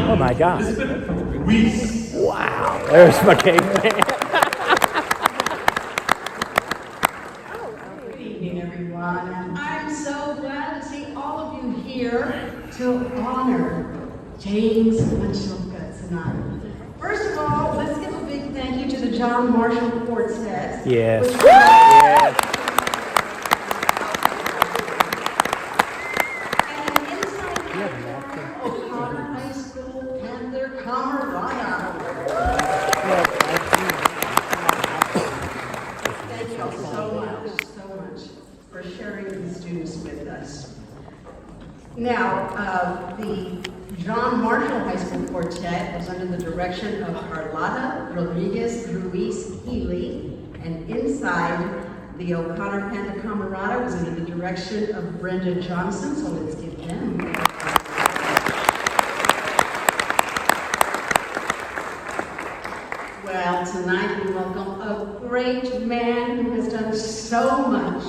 Oh my God. Reese. Wow. There's my cake. Good evening, everyone. And I'm so glad to see all of you here to honor James Miculka tonight. First of all, let's give a big thank you to the John Marshall Quartet. Yes. Yes. And inside O'Connor High School and their camaraderie. Thank you all so much for sharing these students with us. Now, the John Marshall High School Quartet was under the direction of Carlotta Rodriguez Ruiz Healy, and inside the O'Connor Panther Camarada was under the direction of Brenda Johnson, so let's give them. Well, tonight we welcome a great man who has done so much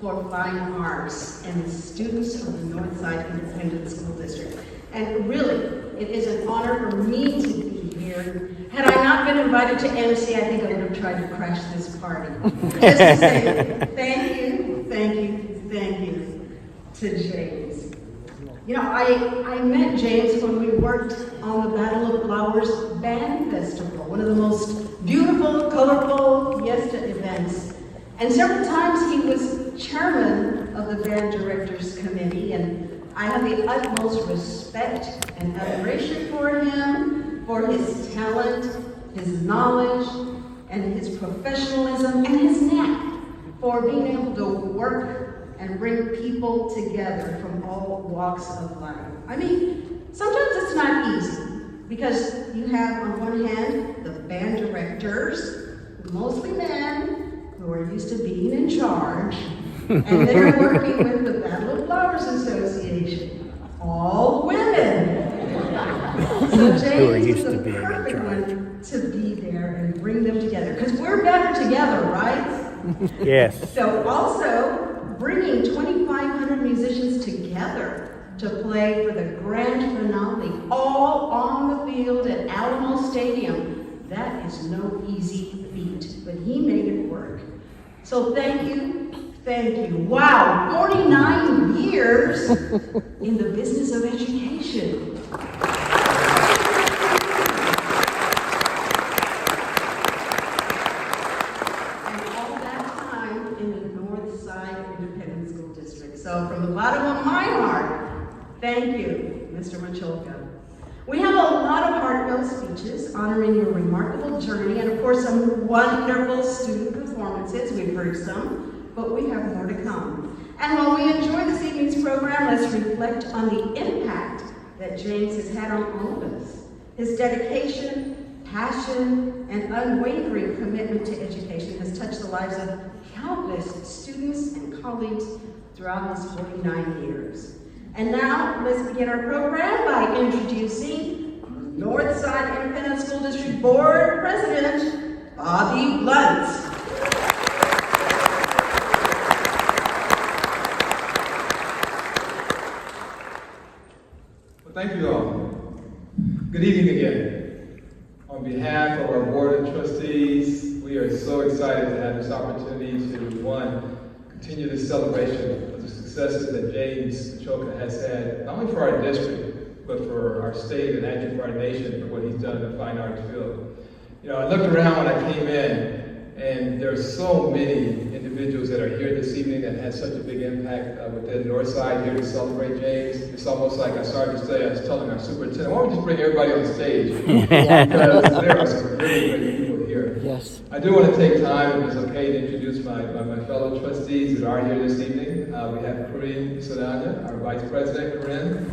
for fine arts and the students of the Northside Independent School District. And really, it is an honor for me to be here. Had I not been invited to MC, I think I would have tried to crash this party. Just to say thank you to James. You know, I met James when we worked on the Battle of Flowers Band Festival, one of the most beautiful, colorful Fiesta events. And several times he was chairman of the Band Directors Committee, and I have the utmost respect and admiration for him, for his talent, his knowledge, and his professionalism, and his knack for being able to work and bring people together from all walks of life. I mean, sometimes it's not easy, because you have on one hand the band directors, mostly men, who are used to being in charge, and they're working with the Battle of Flowers Association, all women. So James was the perfect one to be there and bring them together, because we're better together, right? Yes. So also bringing 2,500 musicians together to play for the grand finale, all on the field at Alamo Stadium. That is no easy feat, but he made it work. So thank you. Wow, 49 years in the business of education. And all that time in the Northside Independent School District. So from the bottom of my heart, thank you, Mr. Miculka. We have a lot of heartfelt speeches honoring your remarkable journey, and of course some wonderful student performances. We've heard some, but we have more to come. And while we enjoy this evening's program, let's reflect on the impact that James has had on all of us. His dedication, passion, and unwavering commitment to education has touched the lives of countless students and colleagues throughout his 49 years. And now, let's begin our program by introducing Northside Independent School District Board President, Bobby Blunt. Well, thank you all. Good evening again. On behalf of our Board of Trustees, we are so excited to have this opportunity to, one, continue this celebration of the successes that James Miculka has had, not only for our district, but for our state and actually for our nation, for what he's done in the fine arts field. You know, I looked around when I came in, and there are so many individuals that are here this evening that had such a big impact within Northside here to celebrate James. It's almost like I started to say, I was telling our superintendent, why don't we just bring everybody on stage? Because there are some really great people here. Yes. I do want to take time, if it's okay, to introduce my fellow trustees that are here this evening. We have Corinne Sadanya, our Vice President. Corinne.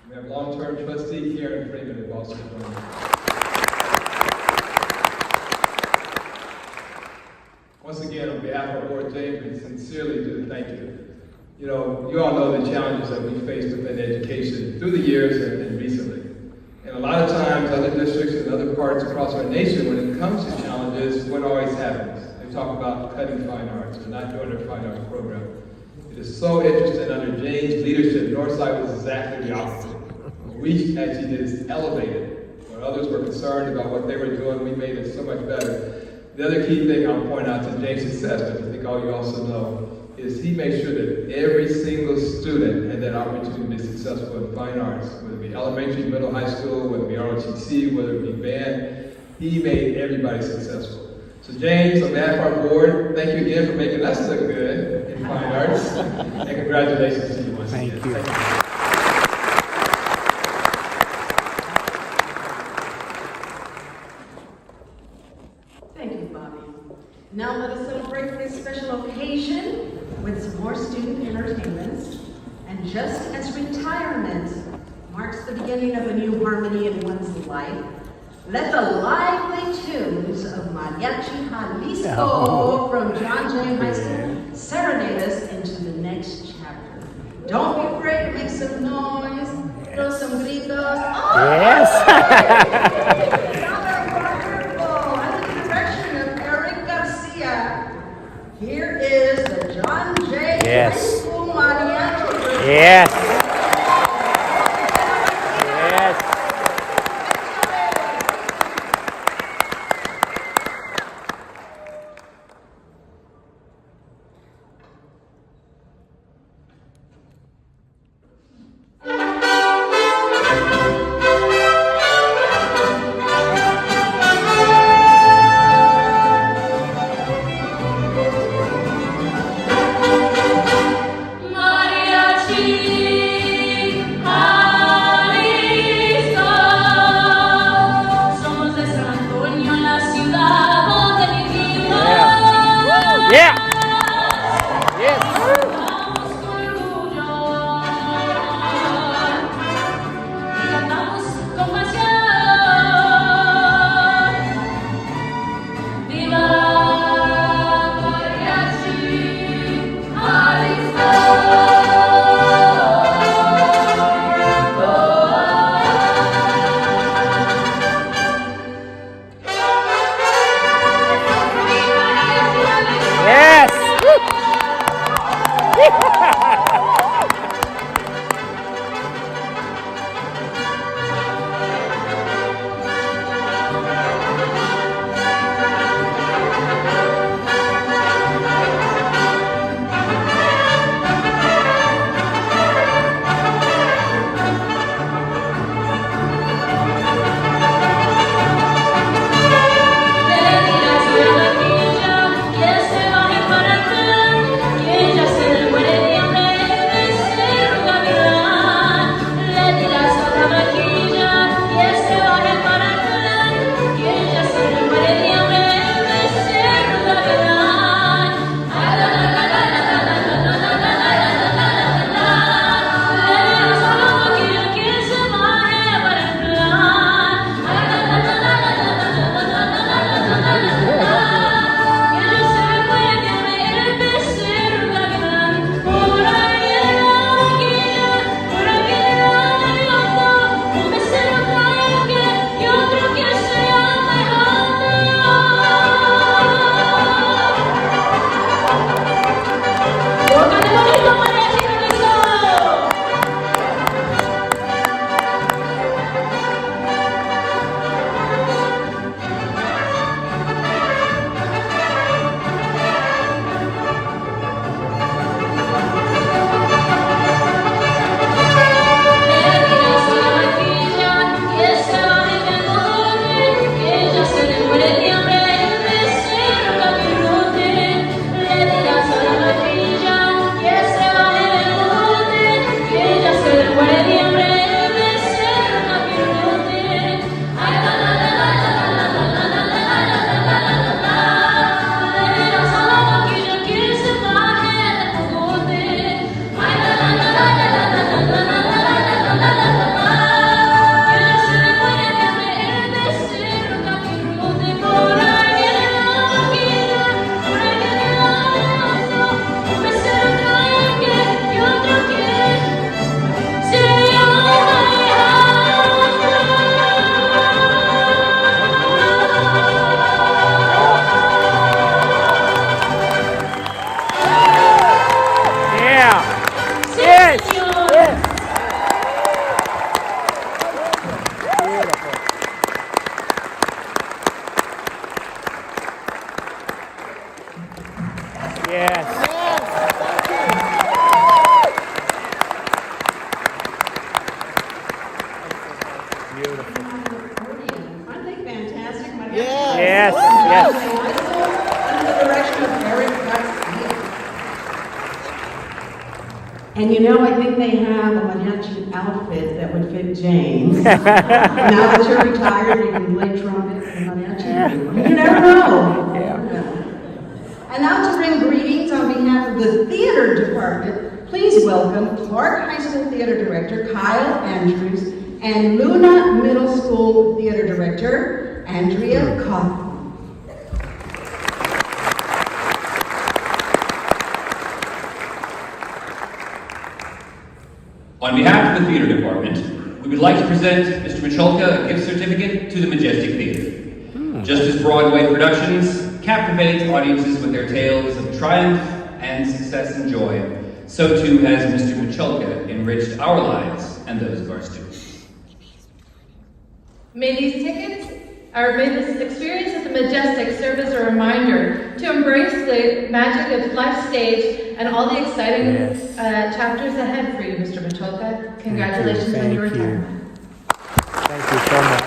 We have long-term trustee Karen Freeman, who also joined us. Once again, on behalf of our board, James, we sincerely do thank you. You know, you all know the challenges that we faced within education through the years and recently. And a lot of times, other districts and other parts across our nation, when it comes to challenges, what always happens? They talk about cutting fine arts or not doing their fine arts program. It is so interesting under James' leadership, Northside was exactly the opposite. What we actually did is elevated. When others were concerned about what they were doing, we made it so much better. The other key thing I'll point out to James' success, which I think all you also know, is he made sure that every single student had that opportunity to be successful in fine arts, whether it be elementary, middle, high school, whether it be ROTC, whether it be band. He made everybody successful. So James, on behalf of our board, thank you again for making us look good in fine arts, and congratulations to you once again. Thank you. Thank you, Bobby. Now let us celebrate this special occasion with some more student entertainments. And just as retirement marks the beginning of a new harmony in one's life, let the lively tunes of Mariachi Jalisco from John Jay High School serenade us into the next chapter. Don't be afraid to make some noise, throw some gritos. Oh! Yes. Wonderful. Under the direction of Eric Garcia, here is the John Jay Yes. High School Mariachi. Yes. Yes. Yes. Beautiful. Aren't they fantastic? Yes. Under the direction of Eric Garcia. And you know, I think they have a mariachi outfit that would fit James. Now that you're retired, you can play trumpet and mariachi. You never know. And now to bring greetings on behalf of the theater department, please welcome Clark High School Theater Director Kyle Andrews and Luna Middle School Theater Director Andrea Coffin. On behalf of the theater department, we would like to present Mr. Miculka a gift certificate to the Majestic Theater. Just as Broadway productions captivate audiences with their tales of triumph and success and joy, so too has Mr. Miculka enriched our lives and those of our students. May this experience at the Majestic serve as a reminder to embrace the magic of life stage and all the exciting chapters ahead for you, Mr. Miculka. Congratulations on your retirement. Thank you so much.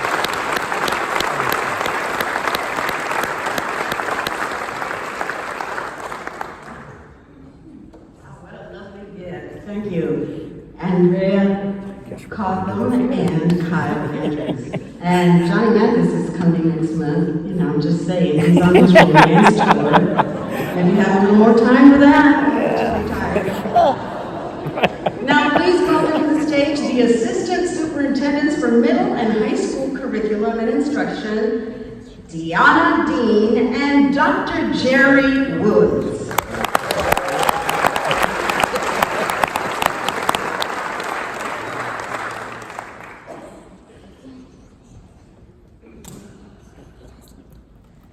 What a lovely gift. Thank you, Andrea Coffin and Kyle Andrews. And Johnny Mathis is coming next month. You know, I'm just saying, he's on his romance tour. And you have a little more time for that. Now, please welcome to the stage the Assistant Superintendents for Middle and High School Curriculum and Instruction, Deanna Dean and Dr. Jerry Woods.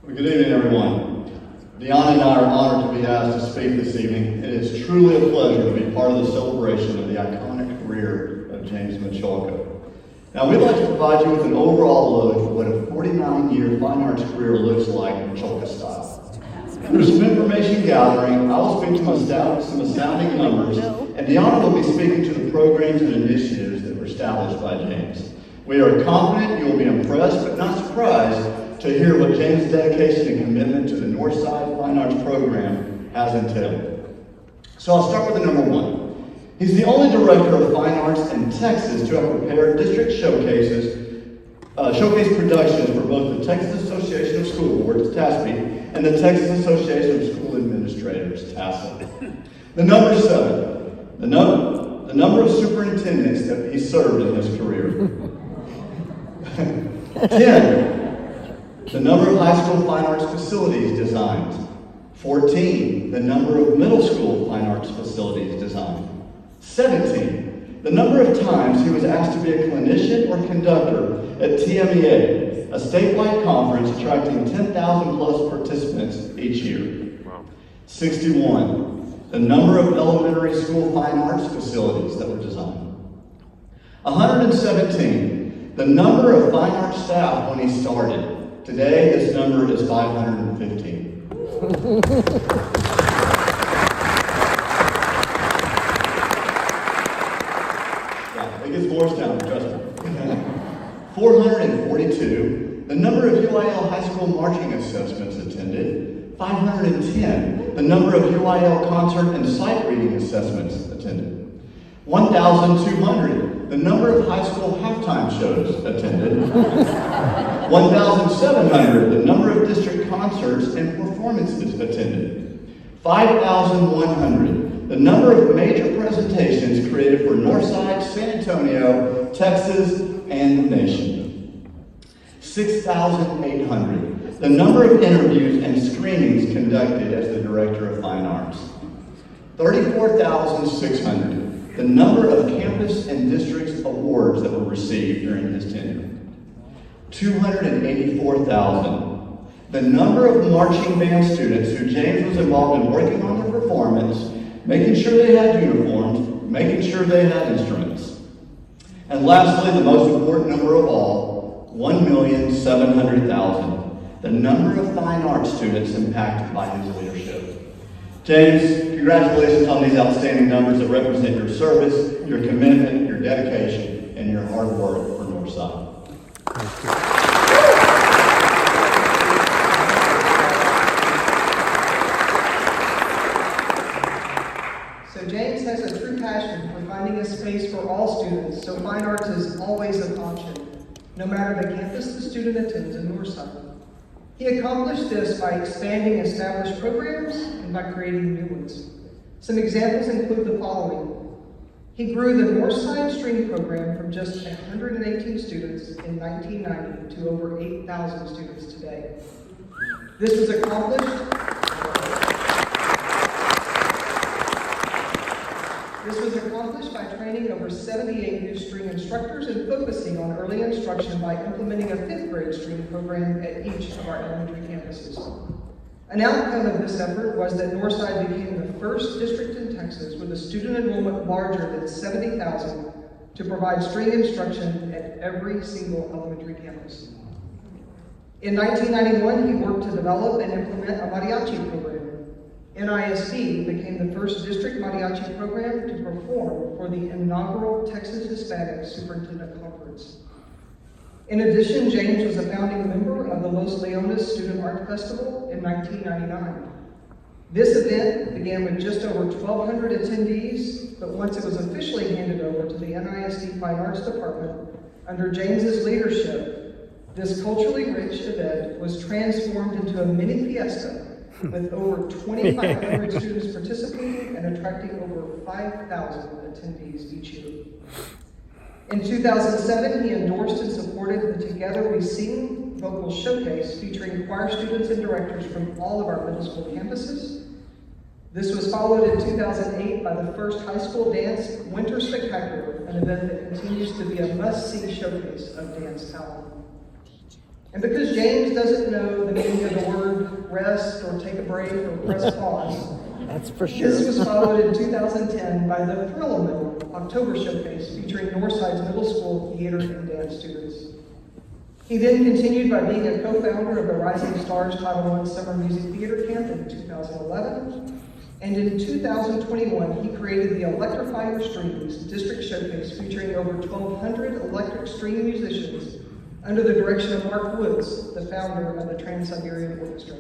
Good evening, everyone. Deanna and I are honored to be asked to speak this evening. It is truly a pleasure to be part of the celebration of the iconic career of James Miculka. Now, we'd like to provide you with an overall look at what a 49-year fine arts career looks like in Miculka style. Through some information gathering, I will speak to some astounding numbers, and Deanna will be speaking to the programs and initiatives that were established by James. We are confident you will be impressed, but not surprised, to hear what James' dedication and commitment to the Northside Fine Arts program has entailed. So I'll start with the number one. He's the only director of fine arts in Texas to have prepared district showcase productions for both the Texas Association of School Boards, TASB, and the Texas Association of School Administrators, TASA. The number seven, the number of superintendents that he served in his career. 10, the number of high school fine arts facilities designed. 14, the number of middle school fine arts facilities designed. 17, the number of times he was asked to be a clinician or conductor at TMEA, a statewide conference attracting 10,000 plus participants each year. 61, the number of elementary school fine arts facilities that were designed. 117, the number of fine arts staff when he started. Today, this number is 515. Yeah, it gets worse down, trust me. 442, the number of UIL high school marching assessments attended. 510, the number of UIL concert and sight reading assessments attended. 1,200, the number of high school halftime shows attended. 1,700, the number of district concerts and performances attended. 5,100, the number of major presentations created for Northside, San Antonio, Texas, and the nation. 6,800, the number of interviews and screenings conducted as the Director of Fine Arts. 34,600, the number of campus and districts awards that were received during his tenure. 284,000, the number of marching band students who James was involved in working on their performance, making sure they had uniforms, making sure they had instruments. And lastly, the most important number of all, 1,700,000, the number of fine arts students impacted by his leadership. James, congratulations on these outstanding numbers that represent your service, your commitment, your dedication, and your hard work for Northside. So James has a true passion for finding a space for all students, so fine arts is always an option, no matter the campus the student attends in Northside. He accomplished this by expanding established programs and by creating new ones. Some examples include the following. He grew the Northside String program from just 118 students in 1990 to over 8,000 students today. This was accomplished by training over 78 new string instructors and focusing on early instruction by implementing a 5th grade string program at each of our elementary campuses. An outcome of this effort was that Northside became the first district in Texas with a student enrollment larger than 70,000 to provide string instruction at every single elementary campus. In 1991, he worked to develop and implement a mariachi program. NISD became the first district mariachi program to perform for the inaugural Texas Hispanic Superintendent Conference. In addition, James was a founding member of the Los Leones Student Art Festival in 1999. This event began with just over 1,200 attendees, but once it was officially handed over to the NISD Fine Arts Department under James's leadership, this culturally rich event was transformed into a mini fiesta with over 2,500 students participating and attracting over 5,000 attendees each year. In 2007, he endorsed and supported the Together We Sing vocal showcase featuring choir students and directors from all of our middle school campuses. This was followed in 2008 by the first high school dance Winter Spectacular, an event that continues to be a must-see showcase of dance talent. And because James doesn't know the meaning of the word rest or take a break or press pause, That's for sure. this was followed in 2010 by the Thrill-O-Mill October Showcase featuring Northside's middle school theater and dance students. He then continued by being a co-founder of the Rising Stars Title I Summer Music Theater Camp in 2011. And in 2021, he created the Electrify Your Strings District Showcase featuring over 1,200 electric string musicians under the direction of Mark Woods, the founder of the Trans-Siberian Orchestra.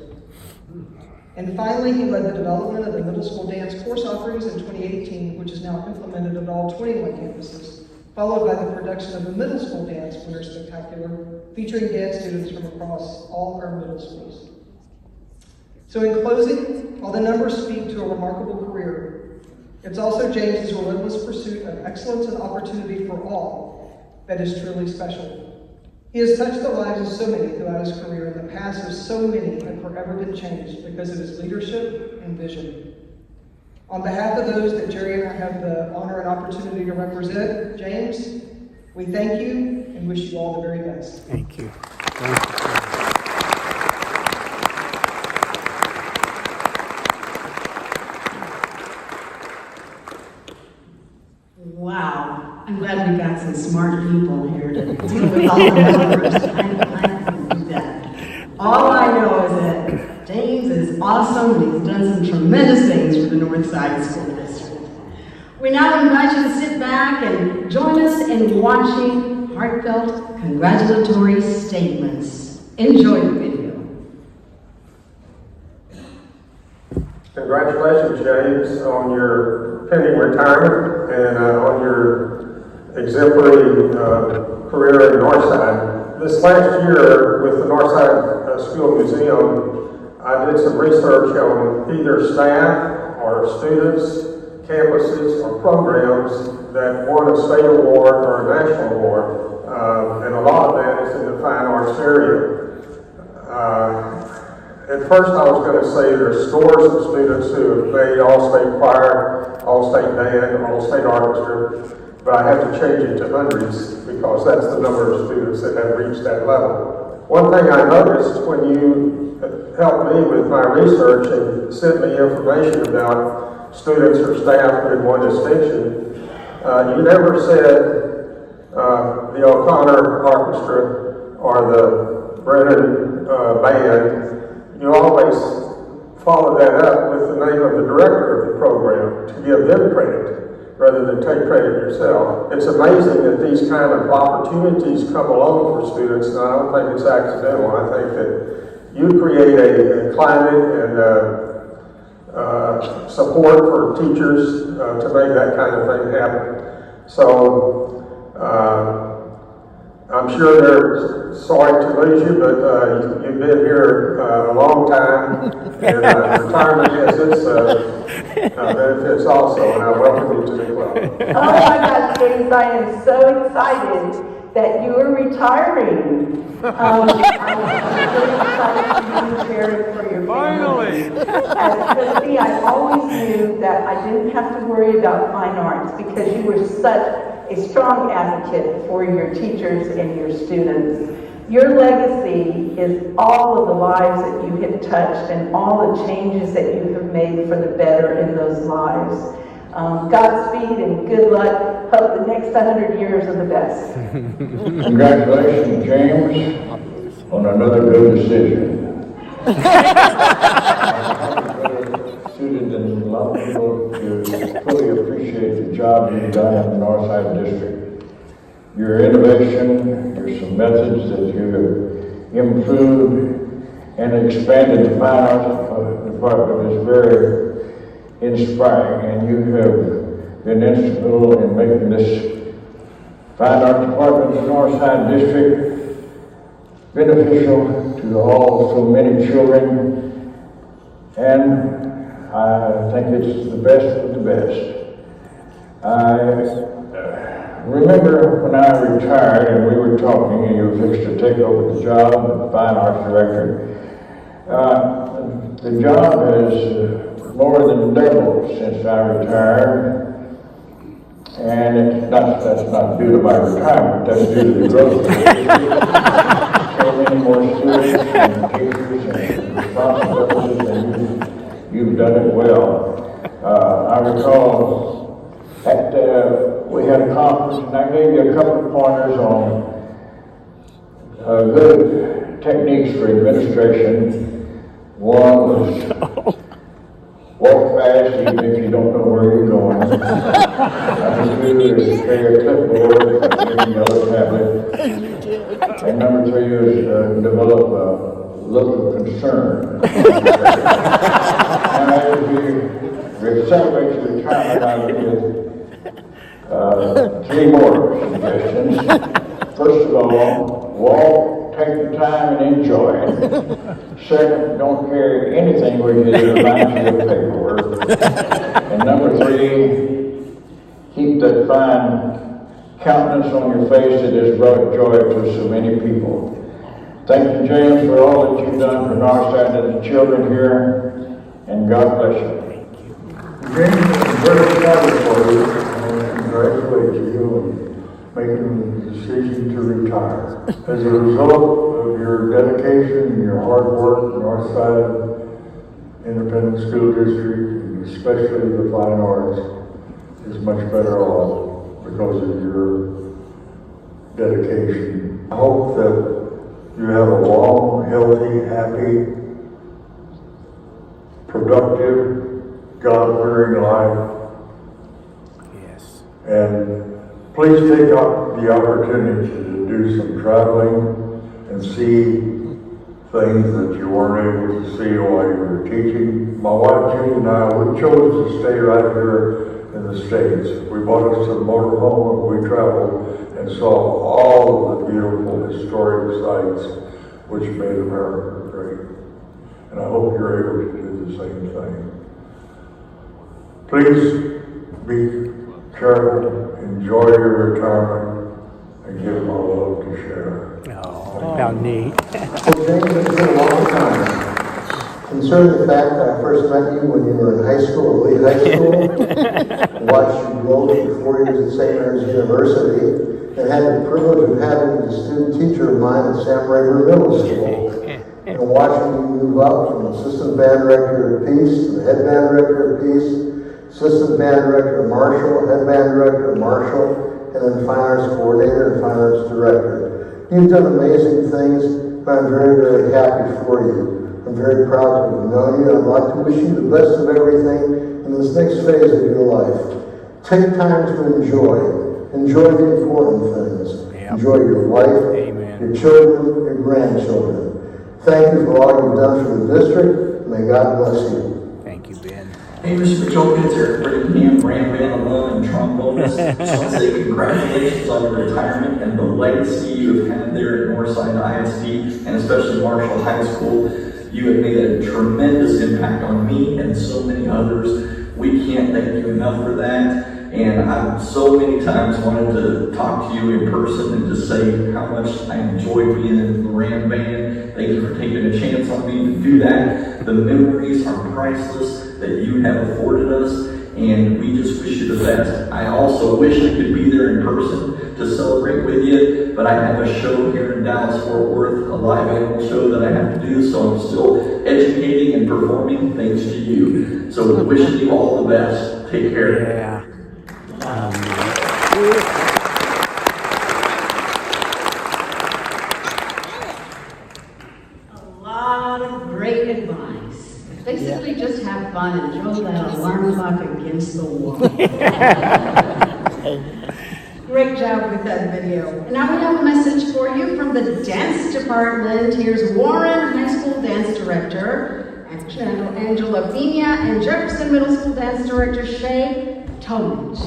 And finally, he led the development of the middle school dance course offerings in 2018, which is now implemented at all 21 campuses, followed by the production of the middle school dance Winter Spectacular, featuring dance students from across all our middle schools. So in closing, while the numbers speak to a remarkable career, it's also James's relentless pursuit of excellence and opportunity for all that is truly special. He has touched the lives of so many throughout his career, and the paths of so many have forever been changed because of his leadership and vision. On behalf of those that Jerry and I have the honor and opportunity to represent, James, we thank you and wish you all the very best. Thank you. Thank you. Wow, I'm glad we got some smart people here to deal with all the numbers. I can do that. All I know is that James is awesome and he's done some tremendous things for the Northside School District. We now invite you to sit back and join us in watching heartfelt congratulatory statements. Enjoy the video. Congratulations, James, on your pending retirement and on your exemplary career in Northside. This last year with the Northside School Museum, I did some research on either staff or students, campuses, or programs that won a state award or a national award, and a lot of that is in the fine arts area. At first I was going to say there's scores of students who have made All-State Choir, All-State Band, All-State Orchestra, but I have to change it to hundreds because that's the number of students that have reached that level. One thing I noticed when you helped me with my research and sent me information about students or staff who had won distinction, you never said the O'Connor Orchestra or the Brennan Band. You always follow that up with the name of the director of the program to give them credit rather than take credit yourself. It's amazing that these kind of opportunities come along for students, and I don't think it's accidental. I think that you create a climate and support for teachers to make that kind of thing happen. So I'm sure they're sorry to lose you, but you've been here a long time, and retirement has its benefits also, and I welcome you to the club. Oh my God, James, I am so excited that you are retiring. I'm really excited for you to share it for your family. As trustee, I always knew that I didn't have to worry about fine arts because you were such a strong advocate for your teachers and your students. Your legacy is all of the lives that you have touched and all the changes that you have made for the better in those lives. Godspeed and good luck. Hope the next 100 years are the best. Congratulations, James, on another good decision. Suited and a lot of people to fully appreciate the job you've done in the Northside District. Your innovation, your some methods that you have improved and expanded the fine arts department is very inspiring, and you have been instrumental in making this fine arts department in the Northside District beneficial to so many children, and I think it's the best of the best. I remember when I retired and we were talking and you were fixed to take over the job of fine arts director. The job has more than doubled since I retired, and that's not due to my retirement, that's due to the growth. So many more students and teachers and responsibilities, and you've done it well. I recall that we had a conference, and I gave you a couple of pointers on good techniques for administration. One was walk fast even if you don't know where you're going. Number two is carry a clipboard and a yellow tablet. And number three is develop a local concern. And as we celebrate your retirement, I would give three more suggestions. First of all, walk, take your time and enjoy it. Second, don't carry anything with you that reminds you of paperwork. And number three, keep that fine countenance on your face that has brought joy to so many people. Thank you, James, for all that you've done for Northside and the children here, and God bless you. James, I'm very excited for you, and congratulate you on making the decision to retire. As a result of your dedication and your hard work, Northside Independent School District, and especially the fine arts, is much better off because of your dedication. I hope that you have a long, healthy, happy, productive, God-fearing life. Yes. And please take up the opportunity to do some traveling and see things that you weren't able to see while you were teaching. My wife Judy and I, we chose to stay right here in the States. We bought us a motorhome and we traveled and saw all of the beautiful historic sites which made America great. And I hope you're able to do the same thing. Please be careful, enjoy your retirement, and give my love to Sharon. Oh, how neat. Well, James, it's been a long time. Concerning the fact that I first met you when you were in high school, late high school, watched you grow through 4 years at St. Mary's University, and had the privilege of having a student teacher of mine at Sam Rayburn Middle School, and watching you move up from assistant band director of peace to the head band director of peace, assistant band director of Marshall, head band director of Marshall, and then fine arts coordinator and fine arts director. You've done amazing things, and I'm very, very happy for you. I'm I'm very proud to have known you. I'd like to wish you the best of everything in this next phase of your life. Take time to enjoy. Enjoy the important things. Yep. Enjoy your wife, Amen. your children, your grandchildren. Thank you for all you've done for the district. May God bless you. Thank you, Ben. Hey, Mr. Miculka, it's Eric Brittingham, Grand Band alum and trombonist. Just want to say congratulations on your retirement and the legacy you have had there at Northside ISD and especially Marshall High School. You have made a tremendous impact on me and so many others. We can't thank you enough for that. And I've so many times wanted to talk to you in person and just say how much I enjoy being in the Grand Band. Thank you for taking a chance on me to do that. The memories are priceless that you have afforded us, and we just wish you the best. I also wish I could be there in person to celebrate with you, but I have a show here in Dallas-Fort Worth, a live annual show that I have to do, so I'm still educating and performing thanks to you. So wishing you all the best. Take care. Yeah. A lot of great advice. Basically, just have fun and throw that alarm clock against the wall. Great job with that video. And now we have a message for you from the dance department. Here's Warren High School Dance Director, Angela Pena, and Jefferson Middle School Dance Director, Shay Tonage.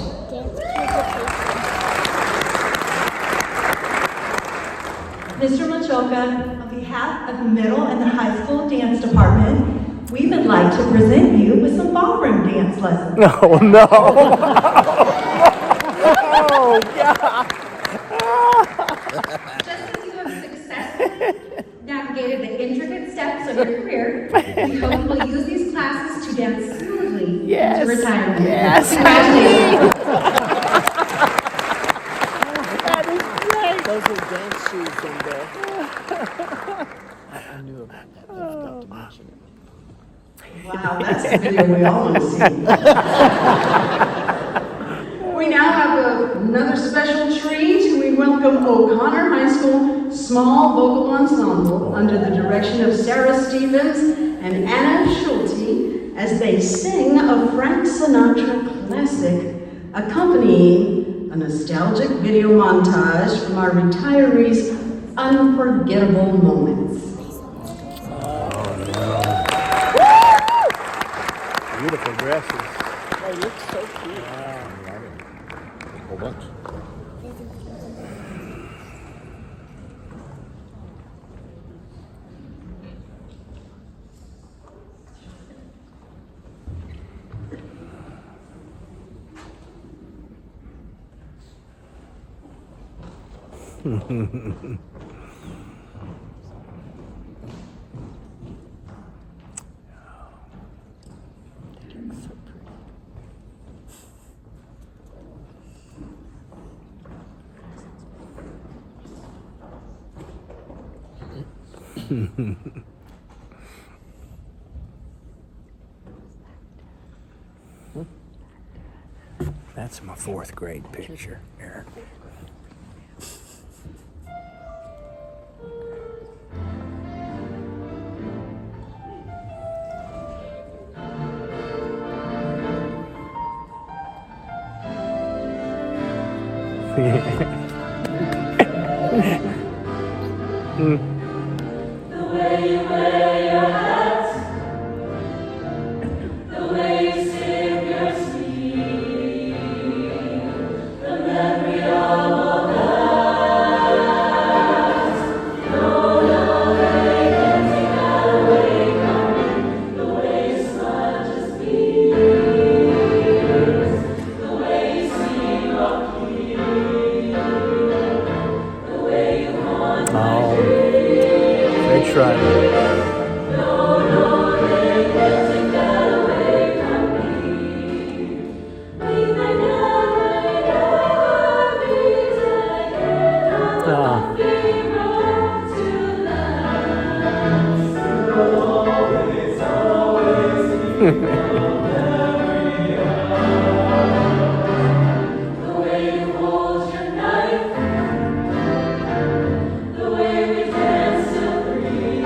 Mr. Miculka, on behalf of the middle and the high school dance department, we would like to present you with some ballroom dance lessons. Oh, no. Oh, God. Just as you have successfully navigated the intricate steps of your career, we hope you will use these classes to dance smoothly into retirement. Yes. Congratulations. That is great. Those are dance shoes from there. I knew about that. I forgot to mention it. Wow, that's the video we all want to see. We now have another special treat. We welcome O'Connor High School Small Vocal Ensemble under the direction of Sarah Stevens and Anna Schulte as they sing a Frank Sinatra classic accompanying a nostalgic video montage from our retirees' unforgettable moments. Beautiful dresses. They look so cute. Wow. A whole bunch. That's my 4th grade picture, Eric. The way you wear your hat, the way you sip your tea, the memory of all that. No, they can take that away from me. The way you smile just beams, the way you sing off key, the way you haunt my dreams. They tried. The way you hold your knife, the way we dance till 3,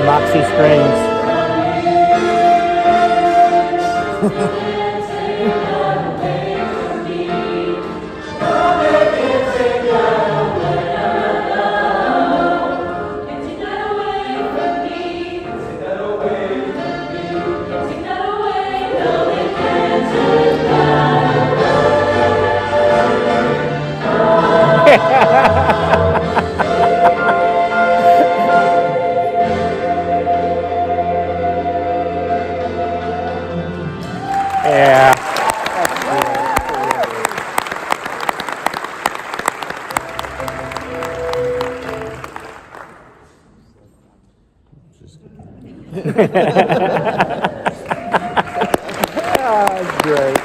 Moxie Springs. Yeah. That's great.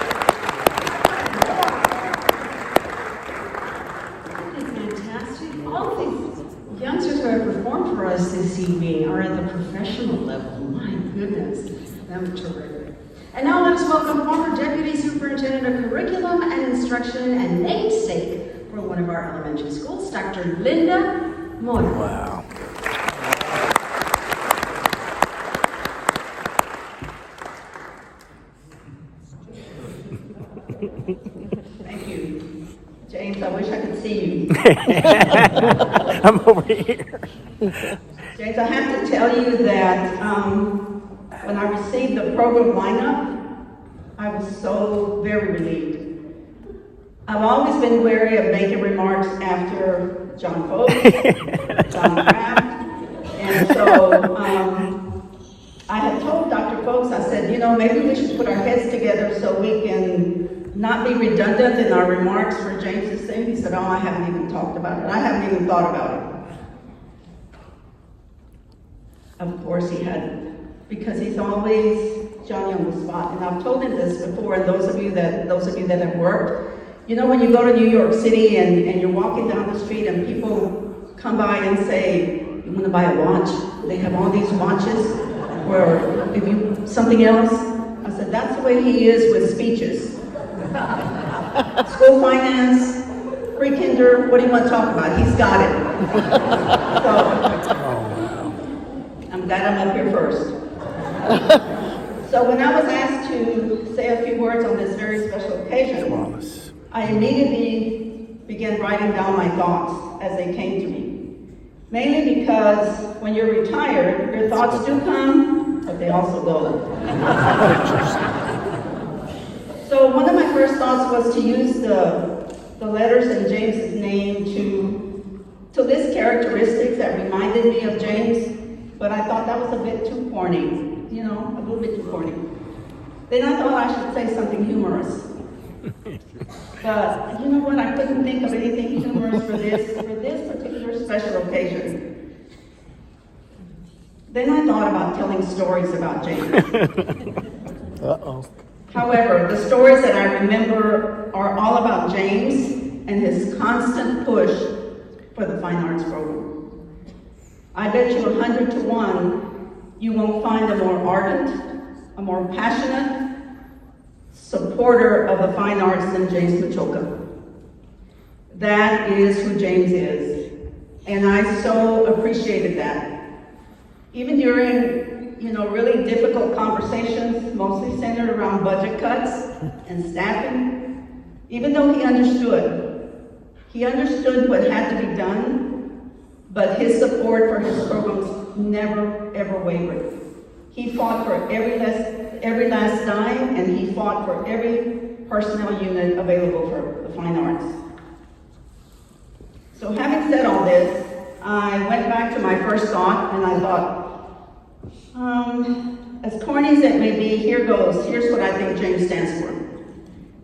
Fantastic. All these youngsters who have performed for us this evening are at the professional level. My goodness, them terrific. And now let us welcome former Deputy Superintendent of Curriculum and Instruction and namesake for one of our elementary schools, Dr. Linda Moyer. Wow. Thank you. James, I wish I could see you. I'm over here. James, I have to tell you that when I received the program lineup, I was so very relieved. I've always been wary of making remarks after John Folks, John Kraft, and so I had told Dr. Folks, I said, you know, maybe we should put our heads together so we can not be redundant in our remarks for James's thing. He said, oh, I haven't even talked about it. I haven't even thought about it. Of course he hadn't, because he's always Johnny on the spot. And I've told him this before, and those of you that have worked, you know, when you go to New York City and you're walking down the street and people come by and say, you want to buy a watch? They have all these watches, or if you, something else. I said, that's the way he is with speeches. School finance, pre-kinder, what do you want to talk about? He's got it. So, I'm glad I'm up here first. So when I was asked to say a few words on this very special occasion, I immediately began writing down my thoughts as they came to me. Mainly because when you're retired, your thoughts do come, but they also go. So one of my first thoughts was to use the letters in James's name to list characteristics that reminded me of James, but I thought that was a bit too corny, you know, a little bit too corny. Then I thought I should say something humorous. But you know what, I couldn't think of anything humorous for this particular special occasion. Then I thought about telling stories about James. Uh-oh. However, the stories that I remember are all about James and his constant push for the fine arts program. I bet you 100 to 1, you won't find a more ardent, a more passionate supporter of the fine arts than James Miculka. That is who James is, and I so appreciated that. Even during really difficult conversations, mostly centered around budget cuts and staffing, even though he understood what had to be done, but his support for his programs never, ever wavered. He fought for every last dime, and he fought for every personnel unit available for the fine arts. So having said all this, I went back to my first thought and I thought, as corny as it may be, here goes. Here's what I think James stands for.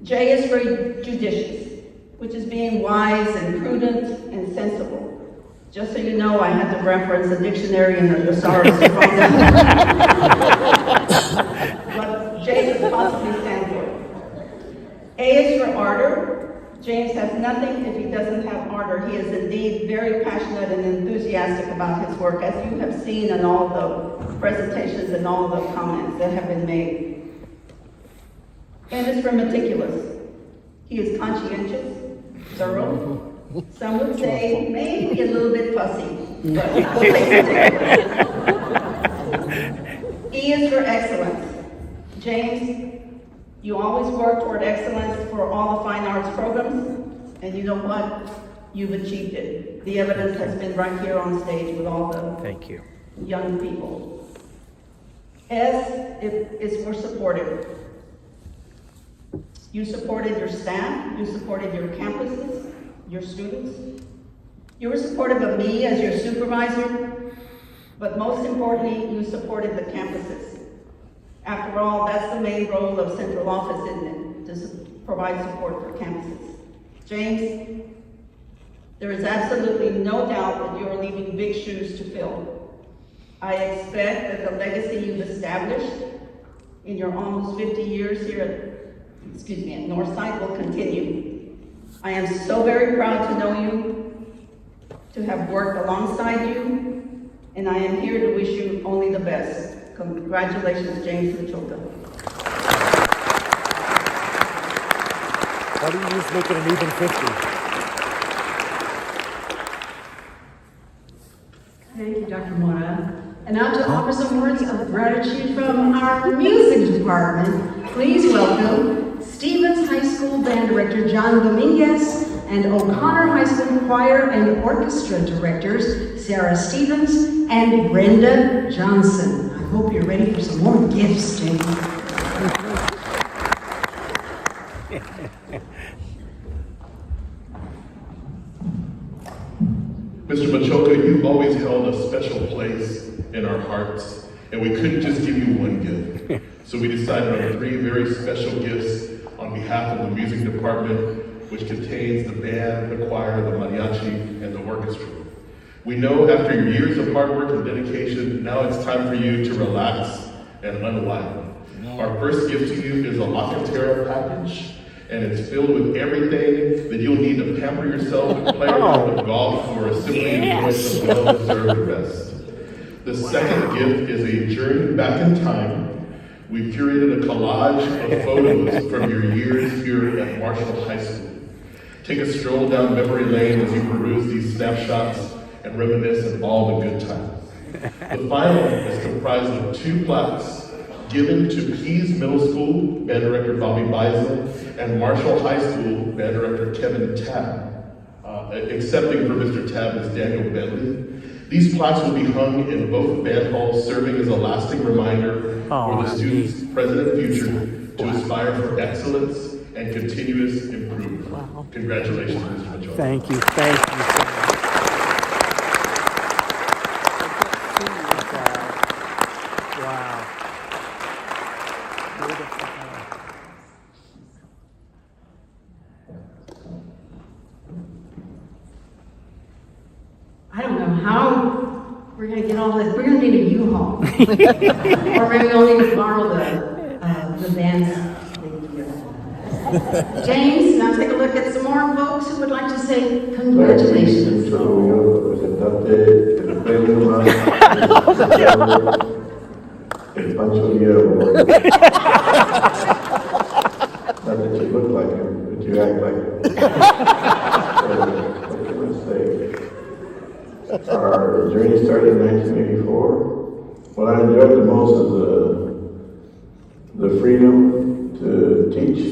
J is for judicious, which is being wise and prudent and sensible. Just so you know, I had to reference a dictionary and a thesaurus to find out. But J does possibly stand for. A is for ardor. James has nothing if he doesn't have ardor. He is indeed very passionate and enthusiastic about his work, as you have seen in all the presentations and all the comments that have been made. And is for meticulous. He is conscientious, thorough. Some would say maybe a little bit fussy, but we'll take meticulous. E is for excellence. James, you always work toward excellence for all the fine arts programs, and you know what? You've achieved it. The evidence has been right here on stage with all the young people. S is for supportive. You supported your staff, you supported your campuses, your students. You were supportive of me as your supervisor, but most importantly, you supported the campuses. After all, that's the main role of central office, isn't it? To provide support for campuses. James, there is absolutely no doubt that you are leaving big shoes to fill. I expect that the legacy you've established in your almost 50 years here at Northside will continue. I am so very proud to know you, to have worked alongside you, and I am here to wish you only the best. Congratulations, James Miculka. Why don't you just make it an even 50? Thank you, Dr. Mora. And now to offer some words of gratitude from our music department, please welcome Stevens High School Band Director John Dominguez and O'Connor High School Choir and Orchestra Directors Sarah Stevens and Brenda Johnson. I hope you're ready for some more gifts, James. Mr. Miculka, you've always held a special place in our hearts, and we couldn't just give you one gift. So we decided on 3 very special gifts on behalf of the music department, which contains the band, the choir, the mariachi, and the orchestra. We know after your years of hard work and dedication, now it's time for you to relax and unwind. Our first gift to you is a La Cantera package, and it's filled with everything that you'll need to pamper yourself and play around with golf or simply enjoy some well-deserved rest. The second gift is a journey back in time. We've curated a collage of photos from your years here at Marshall High School. Take a stroll down memory lane as you peruse these snapshots and reminisce of all the good times. The final is comprised of 2 plaques given to Pease Middle School Band Director Bobby Bison and Marshall High School Band Director Kevin Tabb. Accepting for Mr. Tabb is Daniel Bentley. These plaques will be hung in both band halls, serving as a lasting reminder for the students' present and future to aspire for excellence and continuous improvement. Wow. Congratulations, Mr. Miculka. Thank you, thank you. Wow. Beautiful. I don't know how we're going to get all this. We're going to need a U-Haul. Or maybe we'll need to borrow the band's. James, now take a look at some more folks who would like to say congratulations. El Pancho Villa Award. Not that you look like him, but you act like him. What can I say? Our journey started in 1984. What I enjoyed the most is the freedom to teach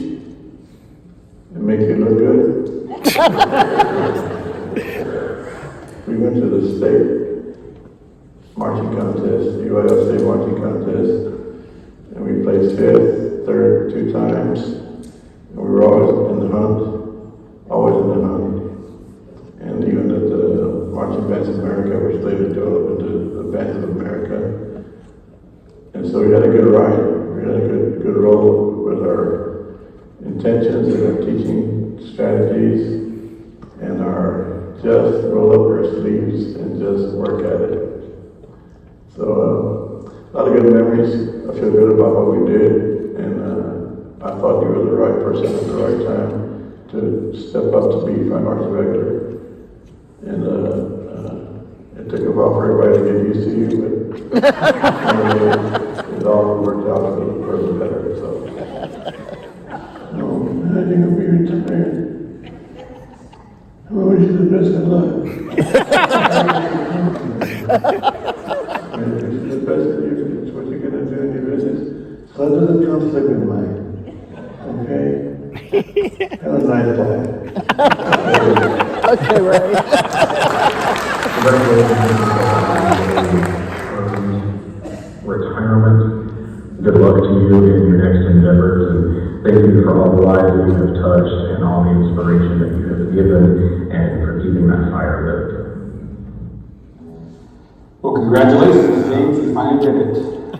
and make you look good. We went to the state marching contest, UIL state marching contest, and we placed 5th, 3rd, 2 times, and we were always in the hunt, and even at the Marching Bands of America really good ride, really good role with our intentions and our teaching strategies, and our just roll up our sleeves and just work at it. So a lot of good memories. I feel good about what we did, and I thought you were the right person at the right time to step up to be fine arts director. And it took a while for everybody to get used to you, but it all worked out for the better. So, I think I'll be retired. I wish you the best of luck. I wish you the best of you. It's what you're going to do in your business. So it doesn't conflict with mine. Okay? Have a nice life. Okay, Ray. Retirement. Good luck to you in your next endeavors, and thank you for all the lives that you have touched and all the inspiration that you have given, and for keeping that fire lit. Well, congratulations, James. You finally did it.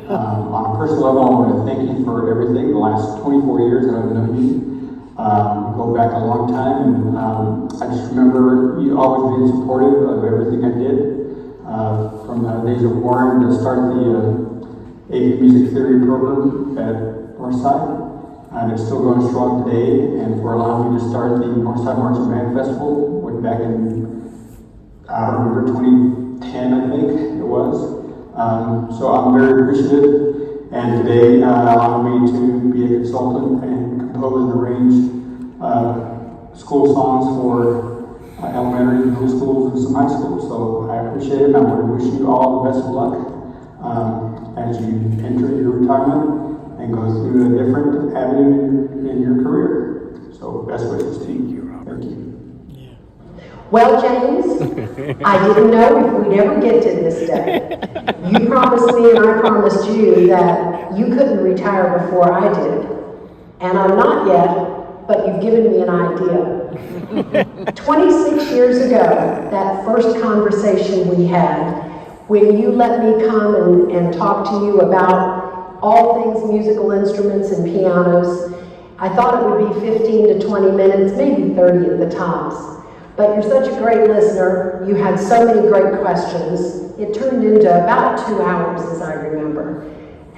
On a personal level, I want to thank you for everything. The last 24 years that I've known you. Go back a long time, and I just remember you always being supportive of everything I did. From the days of Warren to start the AP Music Theory program at Northside, and it's still going strong today, and for allowing me to start the Northside Marching Band Festival back in, I remember 2010, I think it was. So I'm very appreciative, and today allowing me to be a consultant and compose and arrange school songs for elementary, middle schools, and some high schools. So I appreciate it, and I want to wish you all the best of luck as you enter your retirement and go through a different avenue in your career. So best wishes to you. Thank you. Well, James, I didn't know if we'd ever get to this day. You promised me and I promised you that you couldn't retire before I did. And I'm not yet, but you've given me an idea. 26 years ago, that first conversation we had, when you let me come and talk to you about all things musical instruments and pianos, I thought it would be 15 to 20 minutes, maybe 30 at the tops. But you're such a great listener. You had so many great questions. It turned into about 2 hours, as I remember.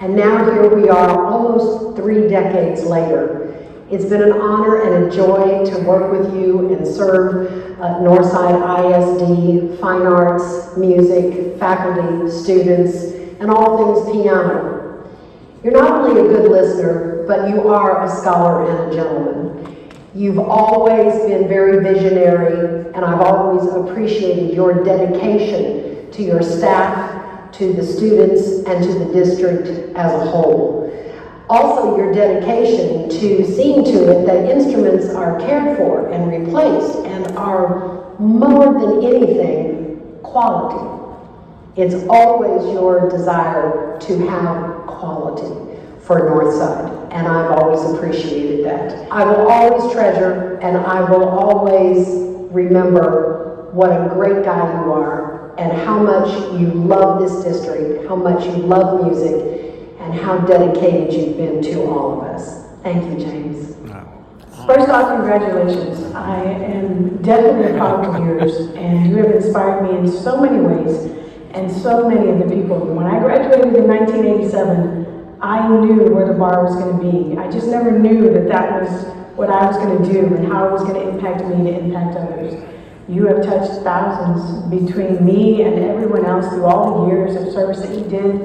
And now here we are, almost 3 decades later. It's been an honor and a joy to work with you and serve Northside ISD, fine arts, music, faculty, students, and all things piano. You're not only a good listener, but you are a scholar and a gentleman. You've always been very visionary, and I've always appreciated your dedication to your staff, to the students, and to the district as a whole. Also, your dedication to seeing to it that instruments are cared for and replaced and are more than anything, quality. It's always your desire to have quality for Northside, and I've always appreciated that. I will always treasure, and I will always remember what a great guy you are, and how much you love this district, how much you love music, and how dedicated you've been to all of us. Thank you, James. First off, congratulations. I am definitely proud of yours, and you have inspired me in so many ways, and so many of the people. When I graduated in 1987, I knew where the bar was going to be. I just never knew that that was what I was going to do and how it was going to impact me to impact others. You have touched thousands between me and everyone else through all the years of service that you did.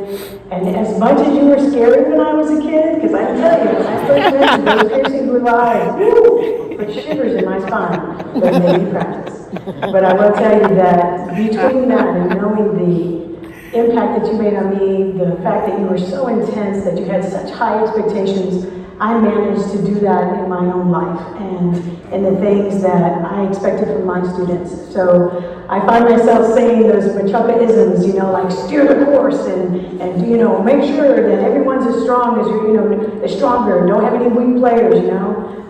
And as much as you were scary when I was a kid, because I can tell you, when I first mentioned those piercing blue eyes, woo, put shivers in my spine, but maybe practice. But I will tell you that between that and knowing the impact that you made on me, the fact that you were so intense, that you had such high expectations, I managed to do that in my own life and in the things that I expected from my students. So I find myself saying those Miculka-isms, like steer the course and make sure that everyone's as strong as you, as stronger. Don't have any weak players,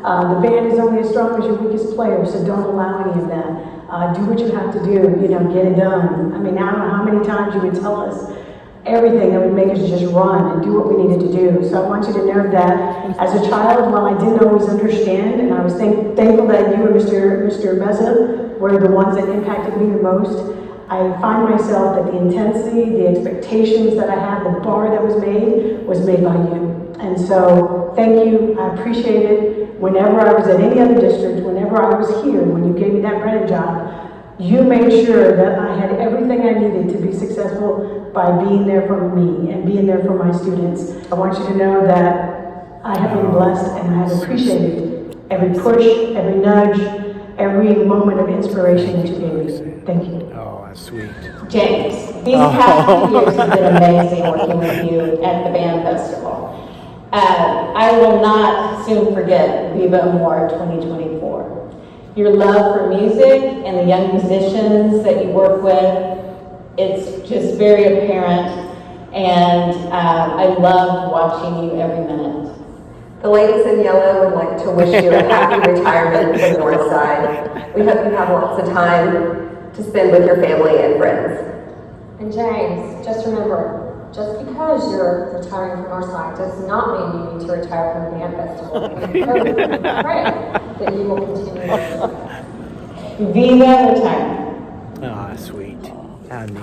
The band is only as strong as your weakest player, so don't allow any of that. Do what you have to do, get it done. I mean, I don't know how many times you would tell us, everything that would make us just run and do what we needed to do. So I want you to know that as a child, while I didn't always understand, and I was thankful that you and Mr. Meza were the ones that impacted me the most, I find myself that the intensity, the expectations that I had, the bar that was made by you. And so, thank you, I appreciate it. Whenever I was at any other district, whenever I was here, when you gave me that Brennan job, you made sure that I had everything I needed to be successful by being there for me and being there for my students. I want you to know that I have been blessed and I have appreciated every push, every nudge, every moment of inspiration that you gave me. Thank you. Oh, that's sweet. James, these past 2 years have been amazing working with you at the band festival. I will not soon forget Viva Amor 2024. Your love for music and the young musicians that you work with, it's just very apparent, and I love watching you every minute. The ladies in yellow would like to wish you a happy retirement from Northside. We hope you have lots of time to spend with your family and friends. And James, just remember, just because you're retiring from Northside does not mean you need to retire from the band festival. We hope and pray that you will continue to Viva retirement. Oh, that's sweet. How neat.